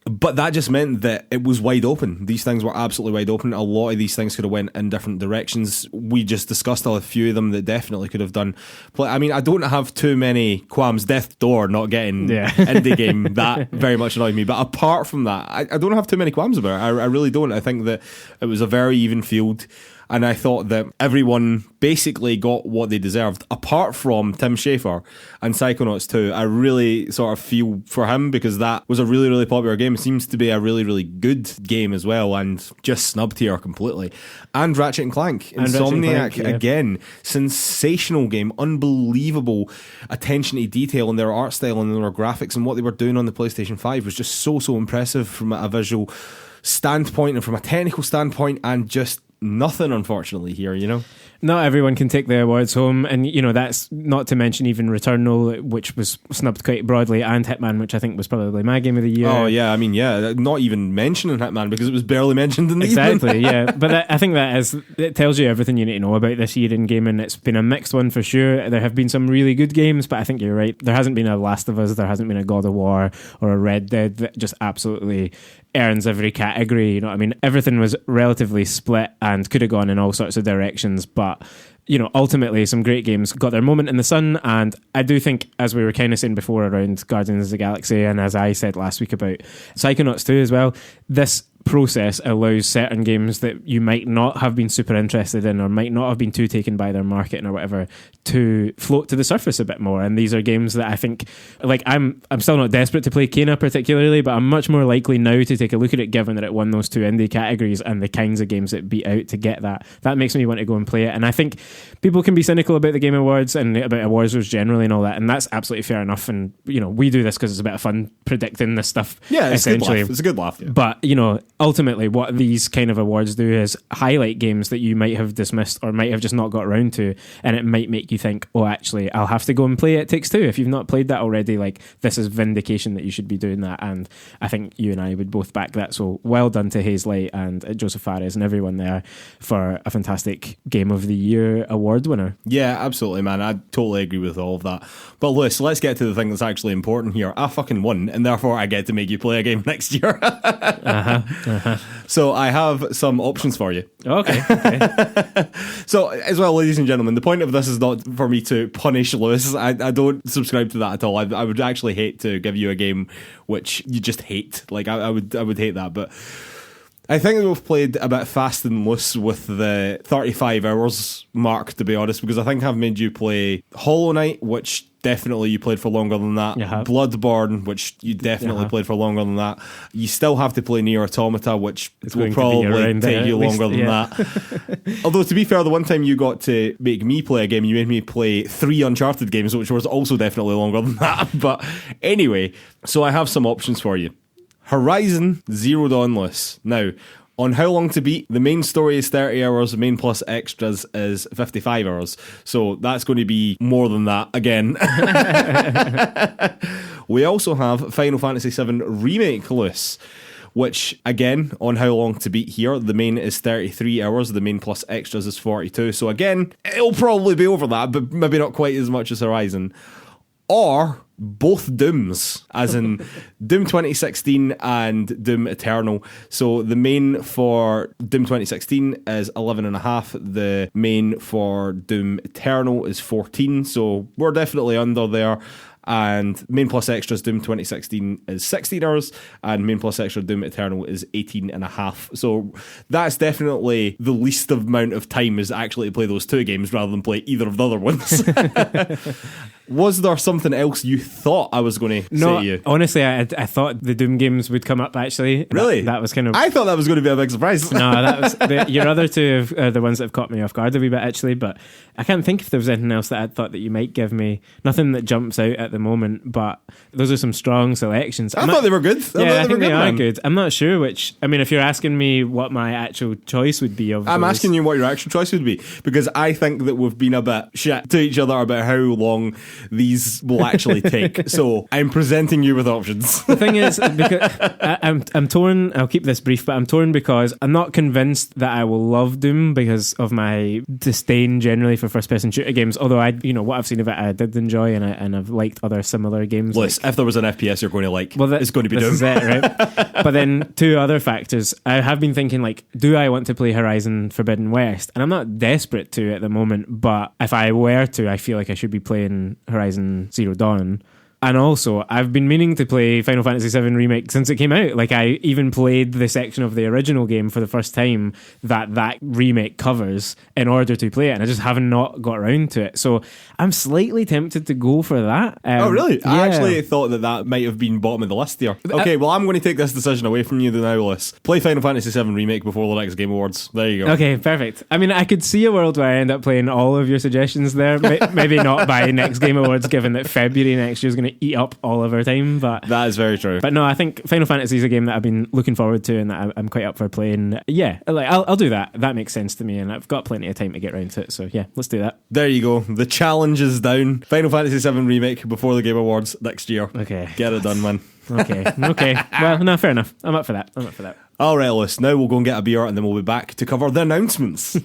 But that just meant that it was wide open. These things were absolutely wide open. A lot of these things could have went in different directions. We just discussed a few of them that definitely could have done. I mean, I don't have too many qualms. Death's Door not getting indie game, that very much annoyed me. But apart from that, I don't have too many qualms about it. I really don't. I think that it was a very even field. And I thought that everyone basically got what they deserved, apart from Tim Schafer and Psychonauts 2. I really sort of feel for him because that was a really, really popular game. It seems to be a really, really good game as well, and just snubbed here completely. And Ratchet and Clank, Insomniac, again, sensational game, unbelievable attention to detail in their art style and their graphics, and what they were doing on the PlayStation 5 was just so impressive from a visual standpoint and from a technical standpoint, and just nothing, unfortunately, here, you know? Not everyone can take the awards home, and you know, that's not to mention even Returnal, which was snubbed quite broadly, and Hitman, which I think was probably my game of the year. Oh yeah, I mean, yeah, not even mentioning Hitman because it was barely mentioned in the exactly, yeah. But I think it tells you everything you need to know about this year in gaming. It's been a mixed one for sure. There have been some really good games, but I think you're right. There hasn't been a Last of Us, there hasn't been a God of War or a Red Dead that just absolutely earns every category. You know what I mean? Everything was relatively split and could have gone in all sorts of directions, but you know, ultimately some great games got their moment in the sun. And I do think, as we were kind of saying before around Guardians of the Galaxy, and as I said last week about Psychonauts 2 as well, this process allows certain games that you might not have been super interested in or might not have been too taken by their marketing or whatever to float to the surface a bit more. And these are games that I think, like, I'm still not desperate to play Kena particularly, but I'm much more likely now to take a look at it given that it won those 2 indie categories and the kinds of games it beat out to get that. That makes me want to go and play it. And I think people can be cynical about the Game Awards and about awards generally and all that, and that's absolutely fair enough. And you know, we do this because it's a bit of fun predicting this stuff. Yeah, essentially. It's a good laugh. Yeah. But you know, ultimately what these kind of awards do is highlight games that you might have dismissed or might have just not got around to, and it might make you think, oh, actually I'll have to go and play It Takes Two. If you've not played that already, like, this is vindication that you should be doing that. And I think you and I would both back that. So well done to Hazelight and Joseph Fares and everyone there for a fantastic Game of the Year award winner. Yeah, absolutely, man. I totally agree with all of that. But Lewis, let's get to the thing that's actually important here. I fucking won, and therefore I get to make you play a game next year. So I have some options for you. Okay. So, as well, ladies and gentlemen, the point of this is not for me to punish Lewis. I don't subscribe to that at all. I would actually hate to give you a game which you just hate. Like, I would hate that, but I think we've played a bit fast and loose with the 35 hours mark, to be honest, because I think I've made you play Hollow Knight, which definitely you played for longer than that. Bloodborne, which you definitely played for longer than that. You still have to play Nier Automata, which will probably take you longer than that. Although, to be fair, the one time you got to make me play a game, you made me play 3 Uncharted games, which was also definitely longer than that. But anyway, so I have some options for you. Horizon Zero Dawn Lewis. Now, on How Long to Beat, the main story is 30 hours, the main plus extras is 55 hours. So that's going to be more than that again. We also have Final Fantasy VII Remake Lewis, which, again, on How Long to Beat here, the main is 33 hours, the main plus extras is 42. So again, it'll probably be over that, but maybe not quite as much as Horizon. Or both Dooms, as in Doom 2016 and Doom Eternal. So the main for Doom 2016 is 11.5. The main for Doom Eternal is 14. So we're definitely under there. And main plus extras Doom 2016 is 16 hours, and main plus extra Doom Eternal is 18.5. So that's definitely the least amount of time is actually to play those 2 games rather than play either of the other ones. Was there something else you thought I was going to say to you? Honestly, I thought the Doom games would come up, actually. Really? That was kind of... I thought that was going to be a big surprise. No, that was... your other 2 are the ones that have caught me off guard a wee bit, actually, but I can't think if there was anything else that I thought that you might give me. Nothing that jumps out at the moment, but those are some strong selections. I thought they were good. I think they are good. I'm not sure which... I mean, if you're asking me what my actual choice would be of I'm asking you what your actual choice would be, because I think that we've been a bit shit to each other about how long these will actually take. So I'm presenting you with options. The thing is, because I'm torn. I'll keep this brief, but I'm torn because I'm not convinced that I will love Doom because of my disdain generally for first-person shooter games. Although what I've seen of it, I did enjoy, and I've liked other similar games. Listen, if there was an FPS you're going to like, it's going to be Doom. This is it, right? But then 2 other factors. I have been thinking, like, do I want to play Horizon Forbidden West? And I'm not desperate to at the moment, but if I were to, I feel like I should be playing Horizon Zero Dawn. And also, I've been meaning to play Final Fantasy VII Remake since it came out. Like, I even played the section of the original game for the first time that remake covers in order to play it, and I just have not got around to it. So I'm slightly tempted to go for that. Oh, really? Yeah. I actually thought that might have been bottom of the list here. Okay, well, I'm going to take this decision away from you now, Lewis. Play Final Fantasy VII Remake before the next Game Awards. There you go. Okay, perfect. I mean, I could see a world where I end up playing all of your suggestions there. Maybe not by next Game Awards, given that February next year is going to eat up all of our time. But that is very true. But no, I think Final Fantasy is a game that I've been looking forward to and that I'm quite up for playing. Yeah, like I'll do that. That makes sense to me, and I've got plenty of time to get around to it. So yeah, let's do that. There you go. The challenge is down. Final Fantasy VII Remake before the Game Awards next year. Okay. Get it done, man. Okay. Well, no, fair enough. I'm up for that. All right, Lewis. Now we'll go and get a beer and then we'll be back to cover the announcements.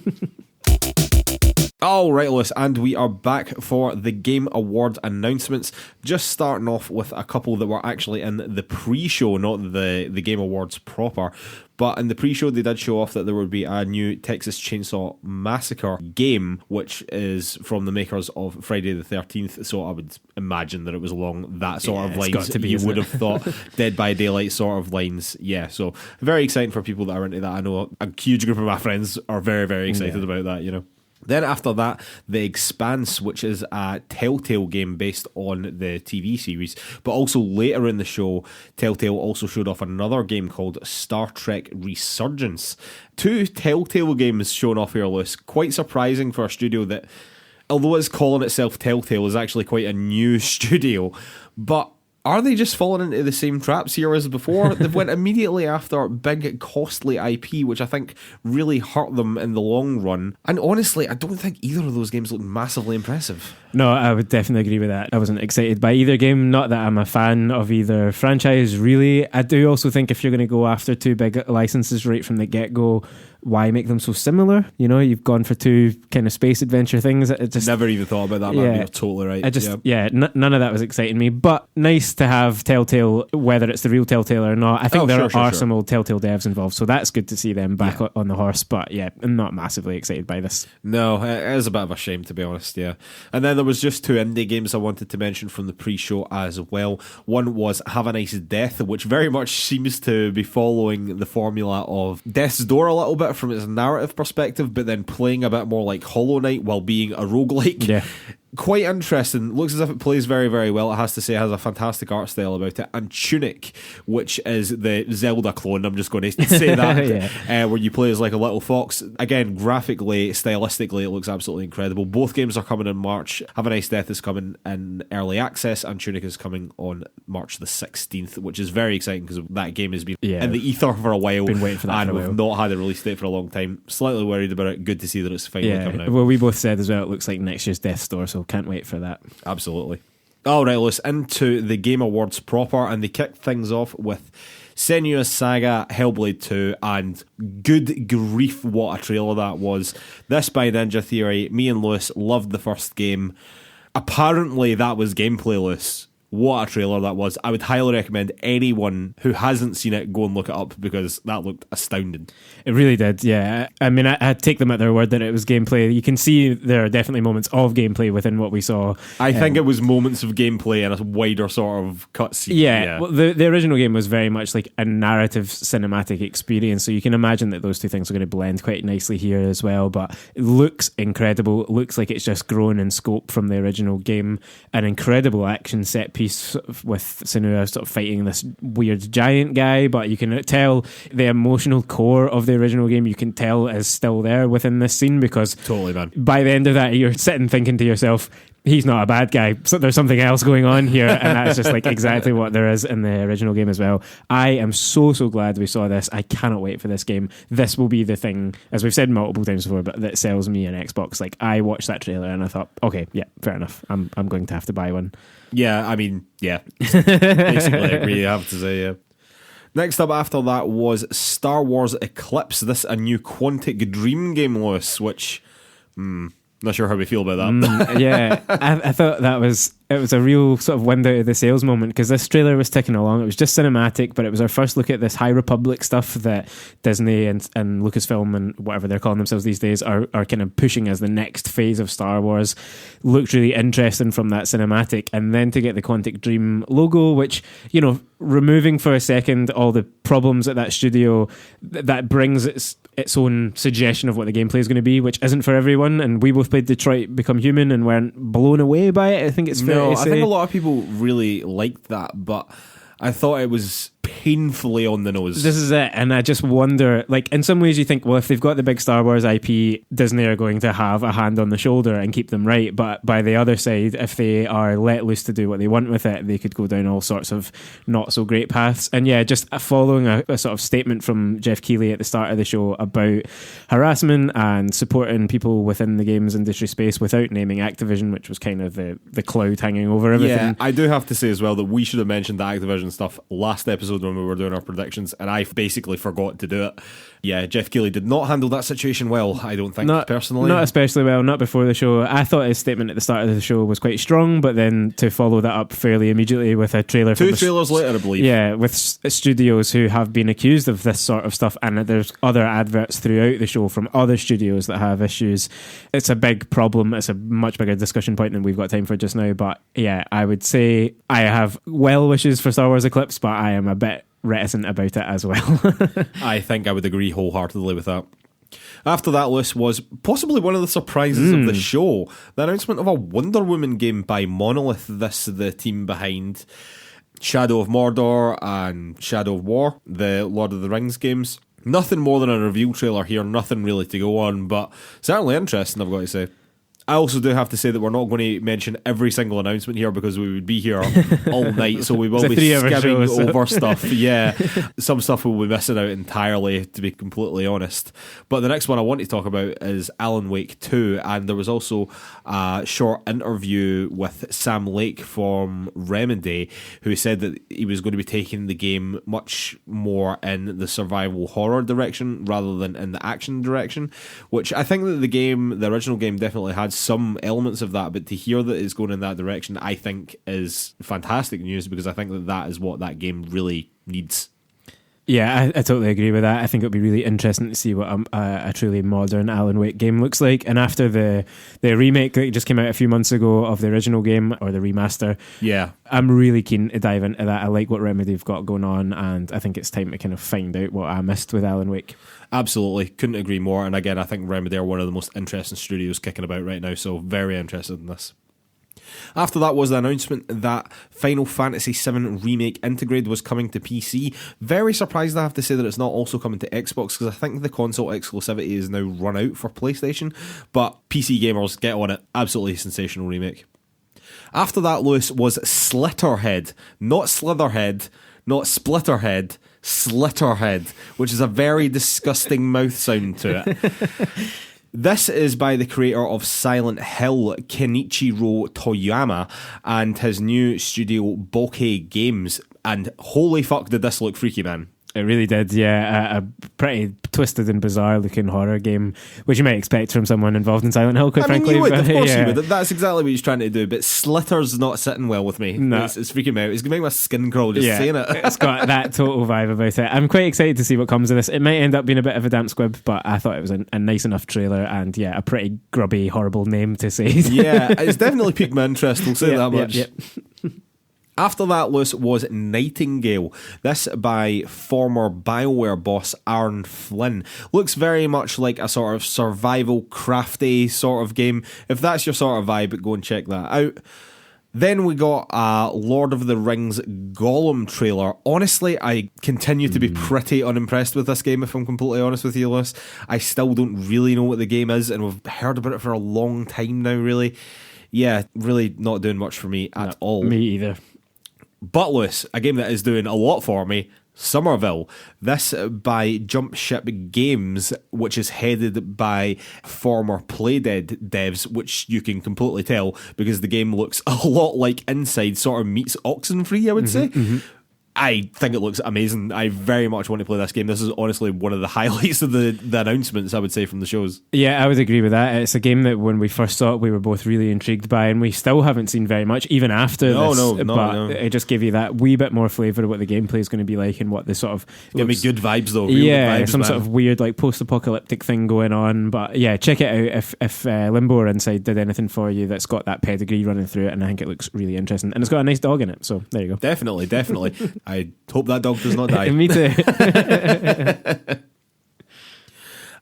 All right, Lewis, and we are back for the Game Award announcements. Just starting off with a couple that were actually in the pre-show, not the Game Awards proper. But in the pre-show, they did show off that there would be a new Texas Chainsaw Massacre game, which is from the makers of Friday the 13th. So I would imagine that it was along that sort of lines. You would have thought Dead by Daylight sort of lines. Yeah, so very exciting for people that are into that. I know a huge group of my friends are very, very excited about that, you know. Then after that, The Expanse, which is a Telltale game based on the TV series. But also later in the show, Telltale also showed off another game called Star Trek Resurgence. 2 Telltale games shown off here, Lewis. Quite surprising for a studio that, although it's calling itself Telltale, is actually quite a new studio. But are they just falling into the same traps here as before? They've went immediately after big, costly IP, which I think really hurt them in the long run. And honestly, I don't think either of those games look massively impressive. No, I would definitely agree with that. I wasn't excited by either game. Not that I'm a fan of either franchise, really. I do also think if you're going to go after 2 big licenses right from the get-go, why make them so similar? You know, you've gone for 2 kind of space adventure things. It just never even thought about that, man. You're totally right. None of that was exciting me. But nice to have Telltale, whether it's the real Telltale or not. I think there are some old Telltale devs involved, so that's good to see them back on the horse. But yeah, I'm not massively excited by this. No, it is a bit of a shame, to be honest, yeah. And then there was just 2 indie games I wanted to mention from the pre-show as well. One was Have a Nice Death, which very much seems to be following the formula of Death's Door a little bit from its narrative perspective, but then playing a bit more like Hollow Knight while being a roguelike. Yeah. Quite interesting. Looks as if it plays very, very well. It has to say it has a fantastic art style about it. And Tunic, which is the Zelda clone, I'm just going to say that, where you play as like a little fox. Again, graphically, stylistically, it looks absolutely incredible. Both games are coming in March. Have a Nice Death is coming in early access, and Tunic is coming on March the 16th, which is very exciting because that game has been in the ether for a while. Been waiting for that, and we've not had a release date for a long time. Slightly worried about it. Good to see that it's finally coming out. Well, we both said as well it looks like next year's Death's Door, so can't wait for that. Absolutely. All right, let's into the Game Awards proper, and they kicked things off with Senua's Saga, Hellblade 2, and good grief, what a trailer that was. This by Ninja Theory. Me and Lewis loved the first game. Apparently that was gameplayless. What a trailer that was. I would highly recommend anyone who hasn't seen it go and look it up, because that looked astounding. It really did, yeah. I mean, I'd take them at their word that it was gameplay. You can see there are definitely moments of gameplay within what we saw. I think it was moments of gameplay and a wider sort of cutscene. Yeah. Well, the original game was very much like a narrative cinematic experience, so you can imagine that those 2 things are going to blend quite nicely here as well. But it looks incredible. It looks like it's just grown in scope from the original game. An incredible action set piece with Senua sort of fighting this weird giant guy, but you can tell the emotional core of the original game, you can tell, is still there within this scene, because totally, man. By the end of that, you're sitting thinking to yourself, he's not a bad guy, so there's something else going on here, and that's just like exactly what there is in the original game as well. I am so glad we saw this. I cannot wait for this game. This will be the thing, as we've said multiple times before, but that sells me an Xbox. Like, I watched that trailer and I thought, okay, yeah, fair enough, I'm going to have to buy one. Yeah, I mean, yeah. Basically, I agree, I have to say, yeah. Next up after that was Star Wars Eclipse. This a new Quantic Dream game, Lewis, which, not sure how we feel about that. Yeah, I thought that was it was a real sort of wind out of the sails moment, because this trailer was ticking along. It was just cinematic, but it was our first look at this High Republic stuff that Disney and Lucasfilm and whatever they're calling themselves these days are kind of pushing as the next phase of Star Wars. Looked really interesting from that cinematic, and then to get the Quantic Dream logo, which, you know, removing for a second all the problems at that studio, that brings its own suggestion of what the gameplay is going to be, which isn't for everyone. And we both played Detroit Become Human and weren't blown away by it. I think it's fair to say. I think a lot of people really liked that, but I thought it was painfully on the nose. This is it, and I just wonder, like, in some ways you think, well, if they've got the big Star Wars IP, Disney are going to have a hand on the shoulder and keep them right, but by the other side, if they are let loose to do what they want with it, they could go down all sorts of not so great paths. And yeah, just following a sort of statement from Jeff Keighley at the start of the show about harassment and supporting people within the games industry space without naming Activision, which was kind of the cloud hanging over everything. Yeah, I do have to say as well that we should have mentioned the Activision stuff last episode when we were doing our predictions, and I basically forgot to do it. Yeah, Jeff Keighley did not handle that situation well, I don't think, personally. Not especially well, not before the show. I thought his statement at the start of the show was quite strong, but then to follow that up fairly immediately with a trailer. Two trailers later, I believe. Yeah, with studios who have been accused of this sort of stuff, and there's other adverts throughout the show from other studios that have issues. It's a big problem. It's a much bigger discussion point than we've got time for just now. But yeah, I would say I have well wishes for Star Wars Eclipse, but I am a bit reticent about it as well. I think I would agree wholeheartedly with that. After that, Lewis, was possibly one of the surprises of the show, the announcement of a Wonder Woman game by Monolith, the team behind Shadow of Mordor and Shadow of War, the Lord of the Rings games. Nothing more than a reveal trailer here, nothing really to go on, but certainly interesting, I've got to say. I also do have to say that we're not going to mention every single announcement here because we would be here all night, so we will be skimming over stuff. Yeah, some stuff we'll be missing out entirely, to be completely honest. But the next one I want to talk about is Alan Wake 2, and there was also a short interview with Sam Lake from Remedy, who said that he was going to be taking the game much more in the survival horror direction rather than in the action direction, which I think that the original game definitely had some elements of that, but to hear that it's going in that direction, I think is fantastic news, because I think that is what that game really needs. Yeah, I totally agree with that. I think it'll be really interesting to see what a truly modern Alan Wake game looks like. And after the remake that just came out a few months ago of the original game, or the remaster, yeah, I'm really keen to dive into that. I like what Remedy have got going on, and I think it's time to kind of find out what I missed with Alan Wake. Absolutely, couldn't agree more. And again, I think Remedy are one of the most interesting studios kicking about right now, so very interested in this. After that was the announcement that Final Fantasy VII Remake Intergrade was coming to PC. Very surprised, I have to say, that it's not also coming to Xbox, because I think the console exclusivity is now run out for PlayStation, but PC gamers, get on it. Absolutely sensational remake. After that, Lewis, was Slitterhead. Not Slitherhead, not Splitterhead, Slitterhead, which is a very disgusting mouth sound to it. This is by the creator of Silent Hill, Kenichiro Toyama, and his new studio, Bokeh Games. And holy fuck, did this look freaky, man. It really did, yeah. A pretty twisted and bizarre looking horror game, which you might expect from someone involved in Silent Hill, quite frankly. You would, of course yeah. you would. That's exactly what he's trying to do, but Slitter's not sitting well with me. No. It's freaking me out. It's going to make my skin crawl just saying it. It's got that total vibe about it. I'm quite excited to see what comes of this. It might end up being a bit of a damp squib, but I thought it was a nice enough trailer, and yeah, a pretty grubby, horrible name to say. Yeah, it's definitely piqued my interest, we'll say that much. Yep. After that, Lewis, was Nightingale. This by former BioWare boss Aaron Flynn. Looks very much like a sort of survival crafty sort of game. If that's your sort of vibe, go and check that out. Then we got a Lord of the Rings Gollum trailer. Honestly, I continue to be pretty unimpressed with this game, if I'm completely honest with you, Lewis. I still don't really know what the game is, and we've heard about it for a long time now, really. Yeah, really not doing much for me at all. Me either. But Lewis, a game that is doing a lot for me, Somerville. This by Jump Ship Games, which is headed by former Playdead devs, which you can completely tell because the game looks a lot like Inside, sort of meets Oxenfree, I would say. Mm-hmm. I think it looks amazing. I very much want to play this game. This is honestly one of the highlights of the announcements, I would say, from the shows. Yeah, I would agree with that. It's a game that when we first saw it, we were both really intrigued by, and we still haven't seen very much, even after this. No. It just gave you that wee bit more flavour of what the gameplay is going to be like and what the sort of... Give me good vibes, though. Some sort of weird, like, post-apocalyptic thing going on. But yeah, check it out if Limbo or Inside did anything for you that's got that pedigree running through it, and I think it looks really interesting. And it's got a nice dog in it, so there you go. Definitely. I hope that dog does not die. Me too.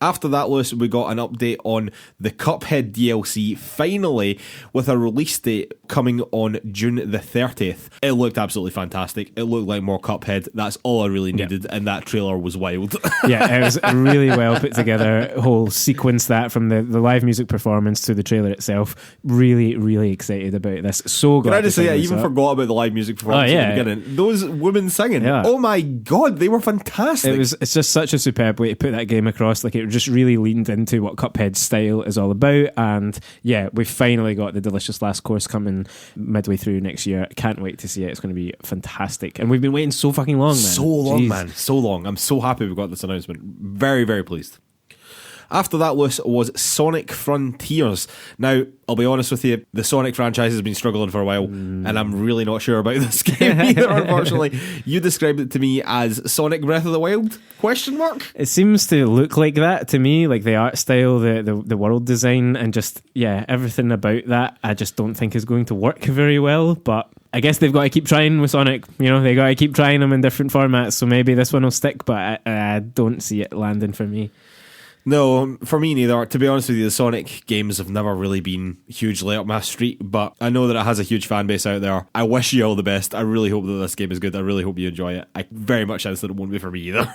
After that, Lewis, we got an update on the Cuphead DLC, finally, with a release date coming on June the 30th. It looked absolutely fantastic. It looked like more Cuphead. That's all I really needed, and that trailer was wild. Yeah, it was really well put together. Whole sequence that from the live music performance to the trailer itself. Really, really excited about this. So glad. Can I just say, I even forgot about the live music performance at the beginning. Those women singing, oh my god, they were fantastic. It's just such a superb way to put that game across. Like, it just really leaned into what Cuphead's style is all about, and yeah, we've finally got the delicious last course coming midway through next year. Can't wait to see it. It's going to be fantastic, and we've been waiting so fucking long, man. So long, man. So long. I'm so happy we got this announcement. Very, very pleased. After that, Lewis, was Sonic Frontiers. Now, I'll be honest with you, the Sonic franchise has been struggling for a while, and I'm really not sure about this game either, unfortunately. You described it to me as Sonic Breath of the Wild? ? It seems to look like that to me, like the art style, the world design, and just, everything about that I just don't think is going to work very well, but I guess they've got to keep trying with Sonic. They got to keep trying them in different formats, so maybe this one will stick, but I don't see it landing for me. No, for me neither. To be honest with you, the Sonic games have never really been hugely up my street, but I know that it has a huge fan base out there. I wish you all the best. I really hope that this game is good. I really hope you enjoy it. I very much sense that it won't be for me either.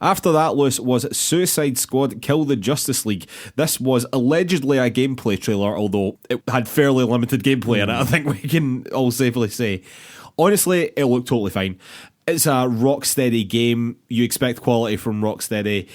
After that, Lewis, was Suicide Squad Kill the Justice League. This was allegedly a gameplay trailer, although it had fairly limited gameplay in it, I think we can all safely say. Honestly, it looked totally fine. It's a Rocksteady game. You expect quality from Rocksteady.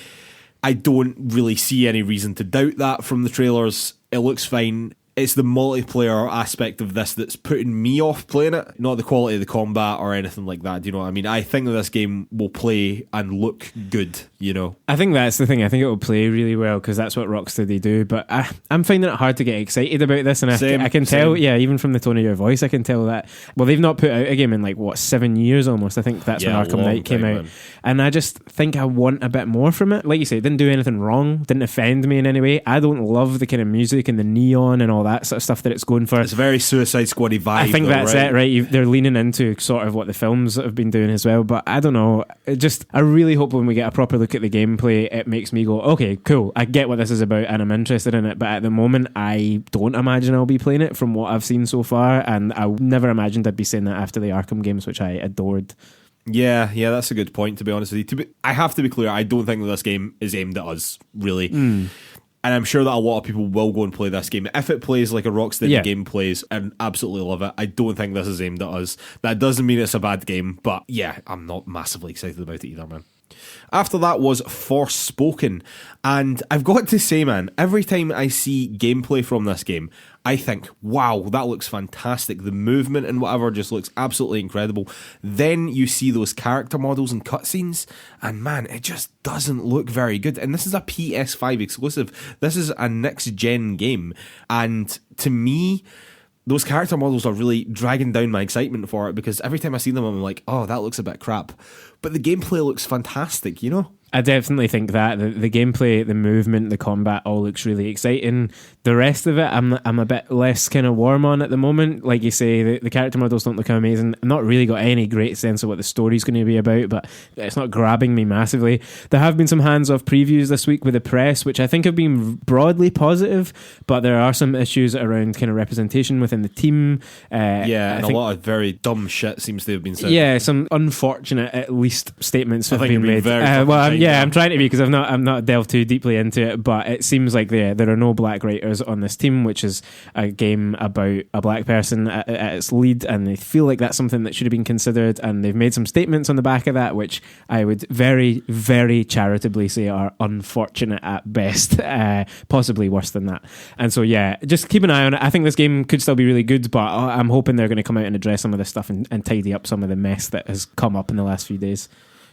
I don't really see any reason to doubt that from the trailers. It looks fine. It's the multiplayer aspect of this that's putting me off playing it, not the quality of the combat or anything like that. Do you know what I mean? I think that this game will play and look good, I think that's the thing. I think it will play really well because that's what Rocksteady do, but I'm finding it hard to get excited about this, and I can tell, even from the tone of your voice, I can tell that, well, they've not put out a game in 7 years almost. I think that's when Arkham Knight came out, and I just think I want a bit more from it. Like you say, it didn't do anything wrong, didn't offend me in any way. I don't love the kind of music and the neon and all that sort of stuff that it's going for. It's a very Suicide Squad-y vibe. I think that's it, right? They're leaning into sort of what the films have been doing as well, but I don't know. I really hope when we get a proper look at the gameplay, it makes me go, okay, cool, I get what this is about and I'm interested in it, but at the moment, I don't imagine I'll be playing it from what I've seen so far, and I never imagined I'd be saying that after the Arkham games, which I adored. Yeah, that's a good point, to be honest with you. I have to be clear, I don't think that this game is aimed at us, really. And I'm sure that a lot of people will go and play this game. If it plays like a Rocksteady game plays, and absolutely love it, I don't think this is aimed at us. That doesn't mean it's a bad game, but I'm not massively excited about it either, man. After that was Forspoken, and I've got to say, man, every time I see gameplay from this game, I think, wow, that looks fantastic. The movement and whatever just looks absolutely incredible. Then you see those character models and cutscenes, and man, it just doesn't look very good. And this is a PS5 exclusive. This is a next-gen game. And to me, those character models are really dragging down my excitement for it, because every time I see them, I'm like, oh, that looks a bit crap. But the gameplay looks fantastic, I definitely think that the gameplay, the movement, the combat all looks really exciting. The rest of it, I'm a bit less kind of warm on at the moment. Like you say, the character models don't look amazing. I've not really got any great sense of what the story's going to be about, but it's not grabbing me massively. There have been some hands-off previews this week with the press, which I think have been broadly positive, but there are some issues around kind of representation within the team. And a lot of very dumb shit seems to have been said. Yeah, some unfortunate, at least least statements have think been you're being made. very I'm trying to be, because I'm not delved too deeply into it, but it seems like there are no black writers on this team, which is a game about a black person at its lead, and they feel like that's something that should have been considered, and they've made some statements on the back of that, which I would very, very charitably say are unfortunate at best, possibly worse than that. And so, yeah, just keep an eye on it. I think this game could still be really good, but I'm hoping they're going to come out and address some of this stuff and tidy up some of the mess that has come up in the last few days.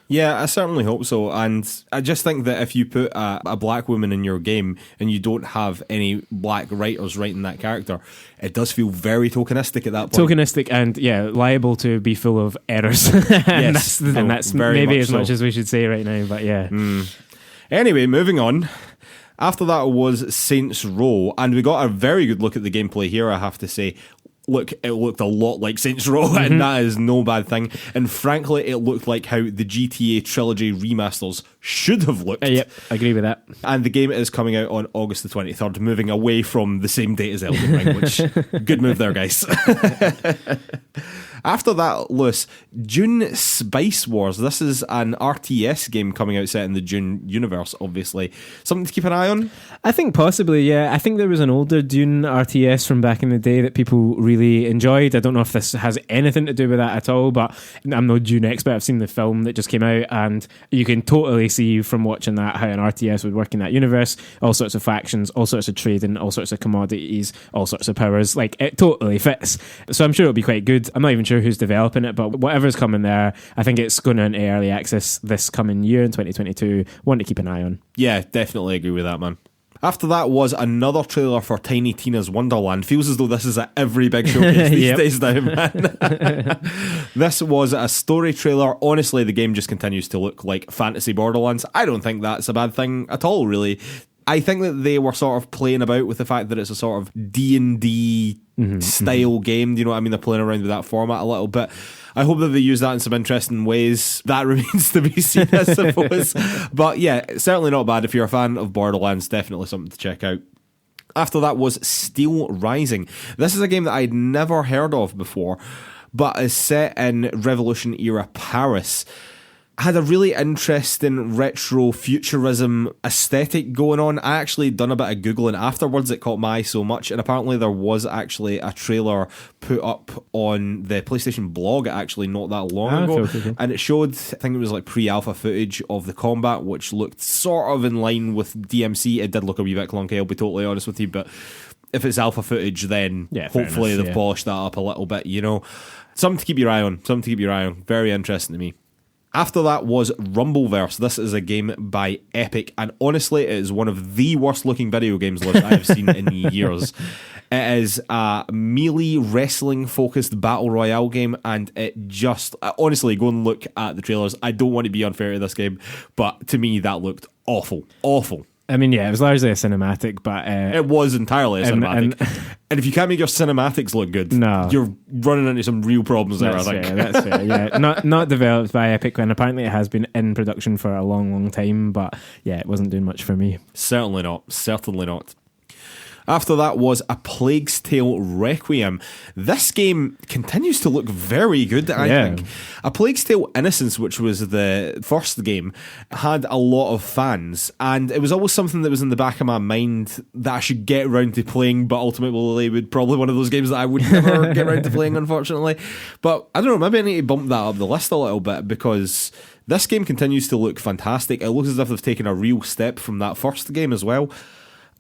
Yeah, I certainly hope so. And I just think that if you put a black woman in your game and you don't have any black writers writing that character, it does feel very tokenistic at that point. Tokenistic and, liable to be full of errors. Yes, and that's maybe as much as we should say right now, but yeah. Anyway, moving on. After that was Saints Row, and we got a very good look at the gameplay here, I have to say. Look, it looked a lot like Saints Row, and that is no bad thing. And frankly, it looked like how the GTA Trilogy remasters should have looked. Yep, I agree with that. And the game is coming out on August the 23rd, moving away from the same date as Elden Ring, which, good move there, guys. After that, Lewis, Dune Spice Wars. This is an RTS game coming out set in the Dune universe, obviously. Something to keep an eye on? I think possibly, yeah. I think there was an older Dune RTS from back in the day that people really enjoyed. I don't know if this has anything to do with that at all, but I'm no Dune expert. I've seen the film that just came out, and you can totally see from watching that how an RTS would work in that universe. All sorts of factions, all sorts of trading, all sorts of commodities, all sorts of powers. Like, it totally fits. So I'm sure it'll be quite good. I'm not even sure who's developing it, but whatever's coming there, I think it's going into early access this coming year in 2022. One to keep an eye on. Yeah, definitely agree with that, man. After that was another trailer for Tiny Tina's Wonderland. Feels as though this is at every big showcase these days now, man. This was a story trailer. Honestly, the game just continues to look like fantasy Borderlands. I don't think that's a bad thing at all, really. I think that they were sort of playing about with the fact that it's a sort of D&D style game. You know what I mean? They're playing around with that format a little bit. I hope that they use that in some interesting ways. That remains to be seen, I suppose. But yeah, certainly not bad. If you're a fan of Borderlands, definitely something to check out. After that was Steel Rising. This is a game that I'd never heard of before, but is set in Revolution era Paris. Had a really interesting retro futurism aesthetic going on. I actually done a bit of Googling afterwards. It caught my eye so much, and apparently there was actually a trailer put up on the PlayStation blog actually not that long ago. Okay. And it showed, I think it was like pre-alpha footage of the combat, which looked sort of in line with DMC. It did look a wee bit clunky, I'll be totally honest with you, but if it's alpha footage, then hopefully they've polished that up a little bit, you know. Something to keep your eye on. Very interesting to me. After that was Rumbleverse. This is a game by Epic, and honestly, it is one of the worst looking video games I have seen in years. It is a melee wrestling focused battle royale game, and it just, honestly, go and look at the trailers. I don't want to be unfair to this game, but to me, that looked awful. I mean, yeah, it was largely a cinematic, but... it was entirely a cinematic. And if you can't make your cinematics look good, you're running into some real problems there, I think. That's fair, yeah. Not developed by Epic, and apparently it has been in production for a long, long time, but yeah, it wasn't doing much for me. Certainly not. After that was A Plague's Tale Requiem. This game continues to look very good, I think. A Plague's Tale Innocence, which was the first game, had a lot of fans, and it was always something that was in the back of my mind that I should get around to playing, but ultimately it would probably one of those games that I would never get around to playing, unfortunately. But I don't know, maybe I need to bump that up the list a little bit, because this game continues to look fantastic. It looks as if they've taken a real step from that first game as well.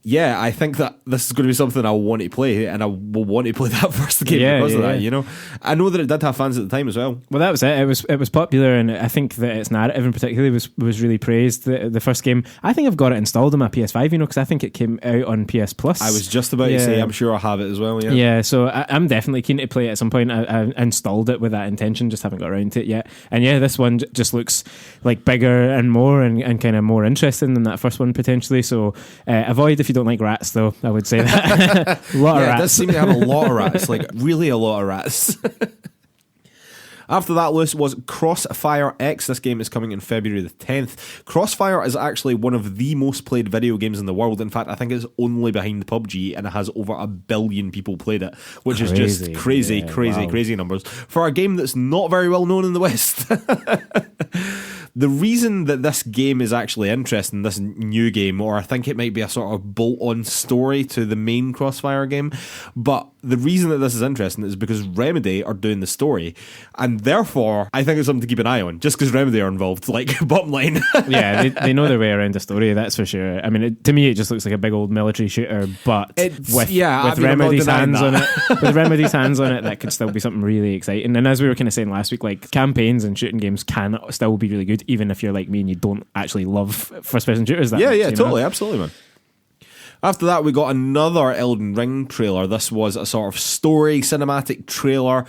Yeah, I think that this is going to be something I want to play, and I will want to play that first game because of that, you know. I know that it did have fans at the time as well. Well, that was it. It was popular, and I think that its narrative in particular was really praised. The first game, I think I've got it installed on my PS5, you know, because I think it came out on PS Plus. I was just about to say, I'm sure I have it as well, Yeah, so I'm definitely keen to play it at some point. I installed it with that intention, just haven't got around to it yet. And yeah, this one just looks like bigger and more and kind of more interesting than that first one potentially. So avoid if you don't like rats, though, I would say that. A lot of rats. It does seem to have a lot of rats, like really a lot of rats. After that, Lewis, was Crossfire X. This game is coming in February the 10th. Crossfire is actually one of the most played video games in the world. In fact, I think it's only behind PUBG, and it has over 1 billion people played it, which is just crazy numbers for a game that's not very well known in the West. The reason that this game is actually interesting, this new game, or I think it might be a sort of bolt-on story to the main Crossfire game, but the reason that this is interesting is because Remedy are doing the story, and therefore I think it's something to keep an eye on, just because Remedy are involved, like, bottom line. Yeah, they know their way around the story, that's for sure. I mean, to me it just looks like a big old military shooter, but with Remedy's hands on it, with Remedy's hands on it, that could still be something really exciting. And as we were kind of saying last week, like, campaigns and shooting games can still be really good, even if you're like me and you don't actually love first-person shooters that much. Yeah, totally, absolutely, man. After that, we got another Elden Ring trailer. This was a sort of story cinematic trailer.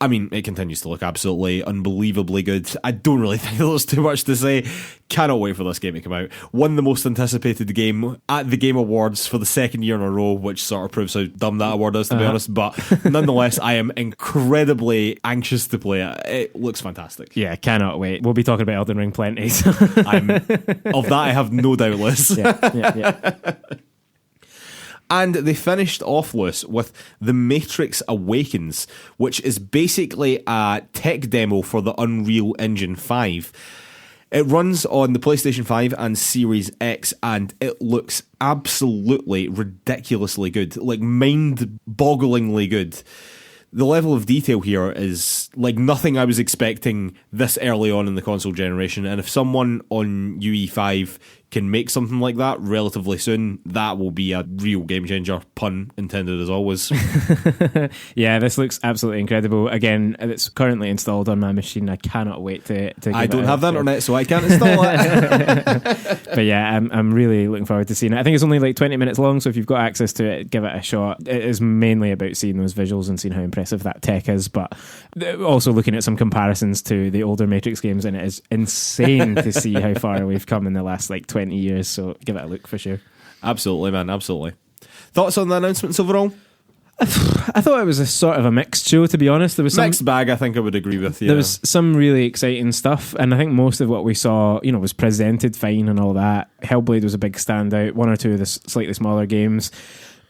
I mean, it continues to look absolutely unbelievably good. I don't really think there's too much to say. Cannot wait for this game to come out. Won the most anticipated game at the Game Awards for the second year in a row, which sort of proves how dumb that award is, to be honest. But nonetheless, I am incredibly anxious to play it. It looks fantastic. Yeah, cannot wait. We'll be talking about Elden Ring plenty. Of that, I have no doubt, Liz. Yeah. And they finished off, Lewis, with The Matrix Awakens, which is basically a tech demo for the Unreal Engine 5. It runs on the PlayStation 5 and Series X, and it looks absolutely ridiculously good, like mind-bogglingly good. The level of detail here is like nothing I was expecting this early on in the console generation, and if someone on UE5 can make something like that relatively soon, that will be a real game changer, pun intended as always. Yeah, this looks absolutely incredible. Again, it's currently installed on my machine. I cannot wait to I don't have the internet, so I can't install it. But yeah, I'm really looking forward to seeing it. I think it's only like 20 minutes long, so if you've got access to it, give it a shot. It is mainly about seeing those visuals and seeing how impressive that tech is, but also looking at some comparisons to the older Matrix games, and it is insane to see how far we've come in the last like 20 years, so give it a look for sure. Absolutely, man, absolutely. Thoughts on the announcements overall? I thought it was a sort of a mixed show, to be honest. There was some mixed bag, I think I would agree with you. There was some really exciting stuff, and I think most of what we saw, was presented fine and all that. Hellblade was a big standout, one or two of the slightly smaller games.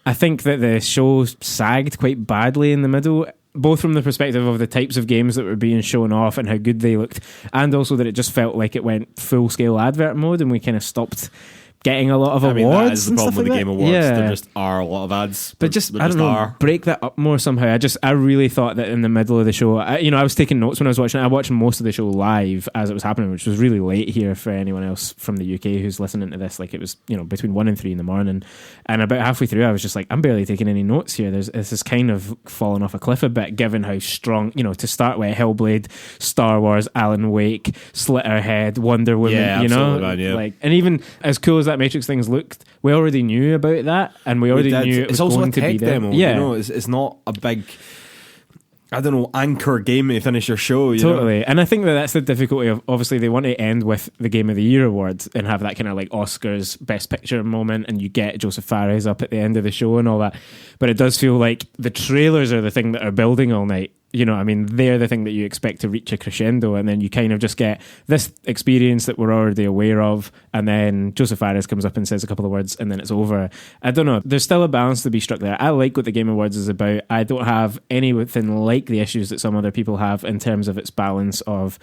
I think that the show sagged quite badly in the middle, both from the perspective of the types of games that were being shown off and how good they looked, and also that it just felt like it went full-scale advert mode and we kind of stopped getting a lot of awards. That is the problem with the Game Awards. Yeah. There just are a lot of ads. But I don't know, break that up more somehow. I really thought that in the middle of the show, I was taking notes when I was watching it. I watched most of the show live as it was happening, which was really late here for anyone else from the UK who's listening to this. Like, it was, between 1 and 3 in the morning. And about halfway through, I was just like, I'm barely taking any notes here. This is kind of falling off a cliff a bit, given how strong, to start with, Hellblade, Star Wars, Alan Wake, Slitterhead, Wonder Woman, man, yeah. Like, and even as cool as that Matrix thing's looked, we already knew about that, and we already knew it was going to be there. Demo, yeah, it's not a big, anchor game to finish your show. Totally. And I think that's the difficulty of, obviously, they want to end with the Game of the Year awards and have that kind of like Oscars Best Picture moment, and you get Joseph Fares up at the end of the show and all that. But it does feel like the trailers are the thing that are building all night. They're the thing that you expect to reach a crescendo, and then you kind of just get this experience that we're already aware of, and then Joseph Fares comes up and says a couple of words, and then it's over. I don't know. There's still a balance to be struck there. I like what the Game Awards is about. I don't have anything like the issues that some other people have in terms of its balance of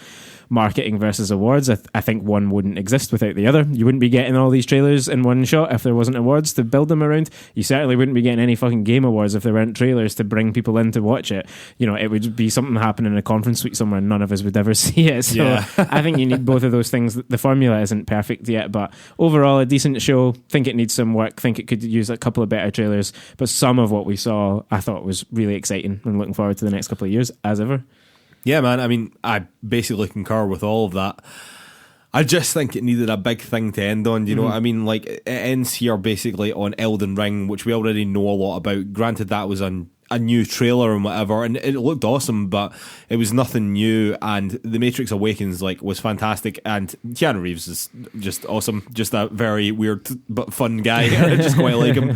marketing versus awards. I think one wouldn't exist without the other. You wouldn't be getting all these trailers in one shot if there wasn't awards to build them around. You certainly wouldn't be getting any fucking Game Awards if there weren't trailers to bring people in to watch it. It would be something happening in a conference suite somewhere and none of us would ever see it. So yeah. I think you need both of those things. The formula isn't perfect yet, but overall a decent show. Think it needs some work. Think it could use a couple of better trailers, but some of what we saw I thought was really exciting, and looking forward to the next couple of years as ever. Yeah, man. I mean, I basically concur with all of that. I just think it needed a big thing to end on. Do you know what I mean? Like, it ends here basically on Elden Ring, which we already know a lot about. Granted, that was a new trailer and whatever, and it looked awesome, but it was nothing new. And The Matrix Awakens was fantastic, and Keanu Reeves is just awesome. Just a very weird but fun guy. I just quite like him.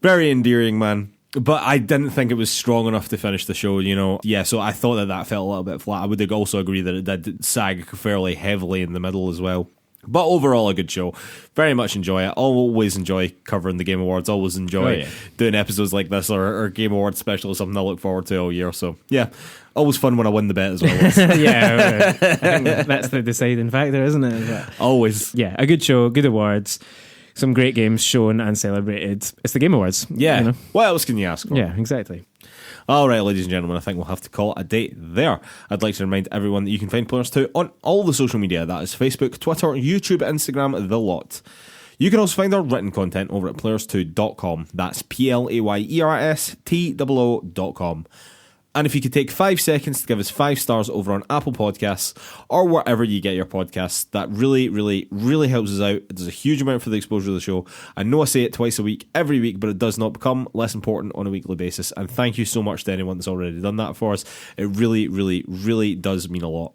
Very endearing, man. But I didn't think it was strong enough to finish the show, you know. Yeah, so I thought that felt a little bit flat. I would also agree that it did sag fairly heavily in the middle as well. But overall, a good show. Very much enjoy it. Always enjoy covering the Game Awards. Always enjoy doing episodes like this or Game Awards special, something I look forward to all year. So, yeah, always fun when I win the bet as well. Yeah, I think that's the deciding factor, isn't it? Always. Yeah, a good show, good awards. Some great games shown and celebrated. It's the Game Awards. Yeah. You know? What else can you ask for? Yeah, exactly. All right, ladies and gentlemen, I think we'll have to call it a day there. I'd like to remind everyone that you can find Players2 on all the social media. That is Facebook, Twitter, YouTube, Instagram, the lot. You can also find our written content over at players2.com. That's PLAYERSTOO.com. And if you could take 5 seconds to give us 5 stars over on Apple Podcasts or wherever you get your podcasts, that really, really, really helps us out. It does a huge amount for the exposure of the show. I know I say it twice a week, every week, but it does not become less important on a weekly basis. And thank you so much to anyone that's already done that for us. It really, really, really does mean a lot.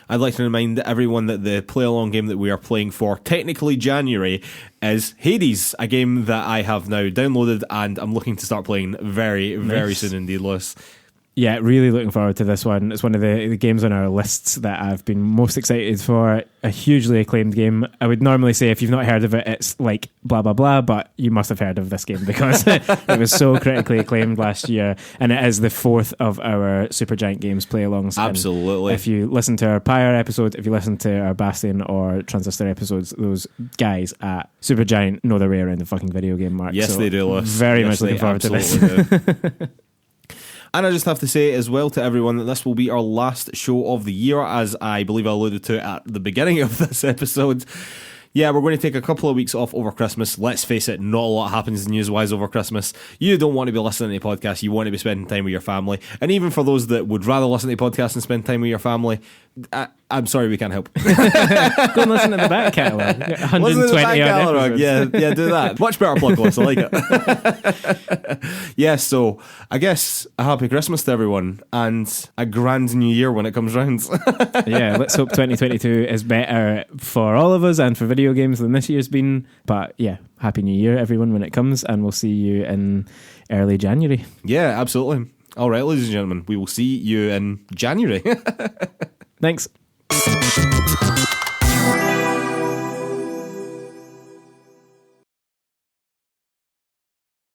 I'd like to remind everyone that the play-along game that we are playing for technically January is Hades, a game that I have now downloaded and I'm looking to start playing very, very soon indeed, Lewis. Yeah, really looking forward to this one. It's one of the games on our lists that I've been most excited for. A hugely acclaimed game. I would normally say if you've not heard of it, it's like blah, blah, blah, but you must have heard of this game because it was so critically acclaimed last year, and it is the 4th of our Supergiant Games play-alongs. Absolutely. And if you listen to our prior episode, if you listen to our Bastion or Transistor episodes, those guys at Supergiant know their way around the fucking video game market. Yes, so they do, Lewis. Very much looking forward to this. And I just have to say as well to everyone that this will be our last show of the year, as I believe I alluded to at the beginning of this episode. Yeah, we're going to take a couple of weeks off over Christmas. Let's face it, not a lot happens news-wise over Christmas. You don't want to be listening to podcasts. You want to be spending time with your family. And even for those that would rather listen to podcasts and spend time with your family, I'm sorry, we can't help. Go and listen to the back catalogue. 120 catalogue. Yeah, do that. Much better plug list. I like it. Yeah, so I guess a happy Christmas to everyone and a grand new year when it comes round. Yeah, let's hope 2022 is better for all of us and for video games than this year's been. But yeah, happy new year everyone when it comes, and we'll see you in early January. Yeah, absolutely. All right, ladies and gentlemen, we will see you in January. Thanks.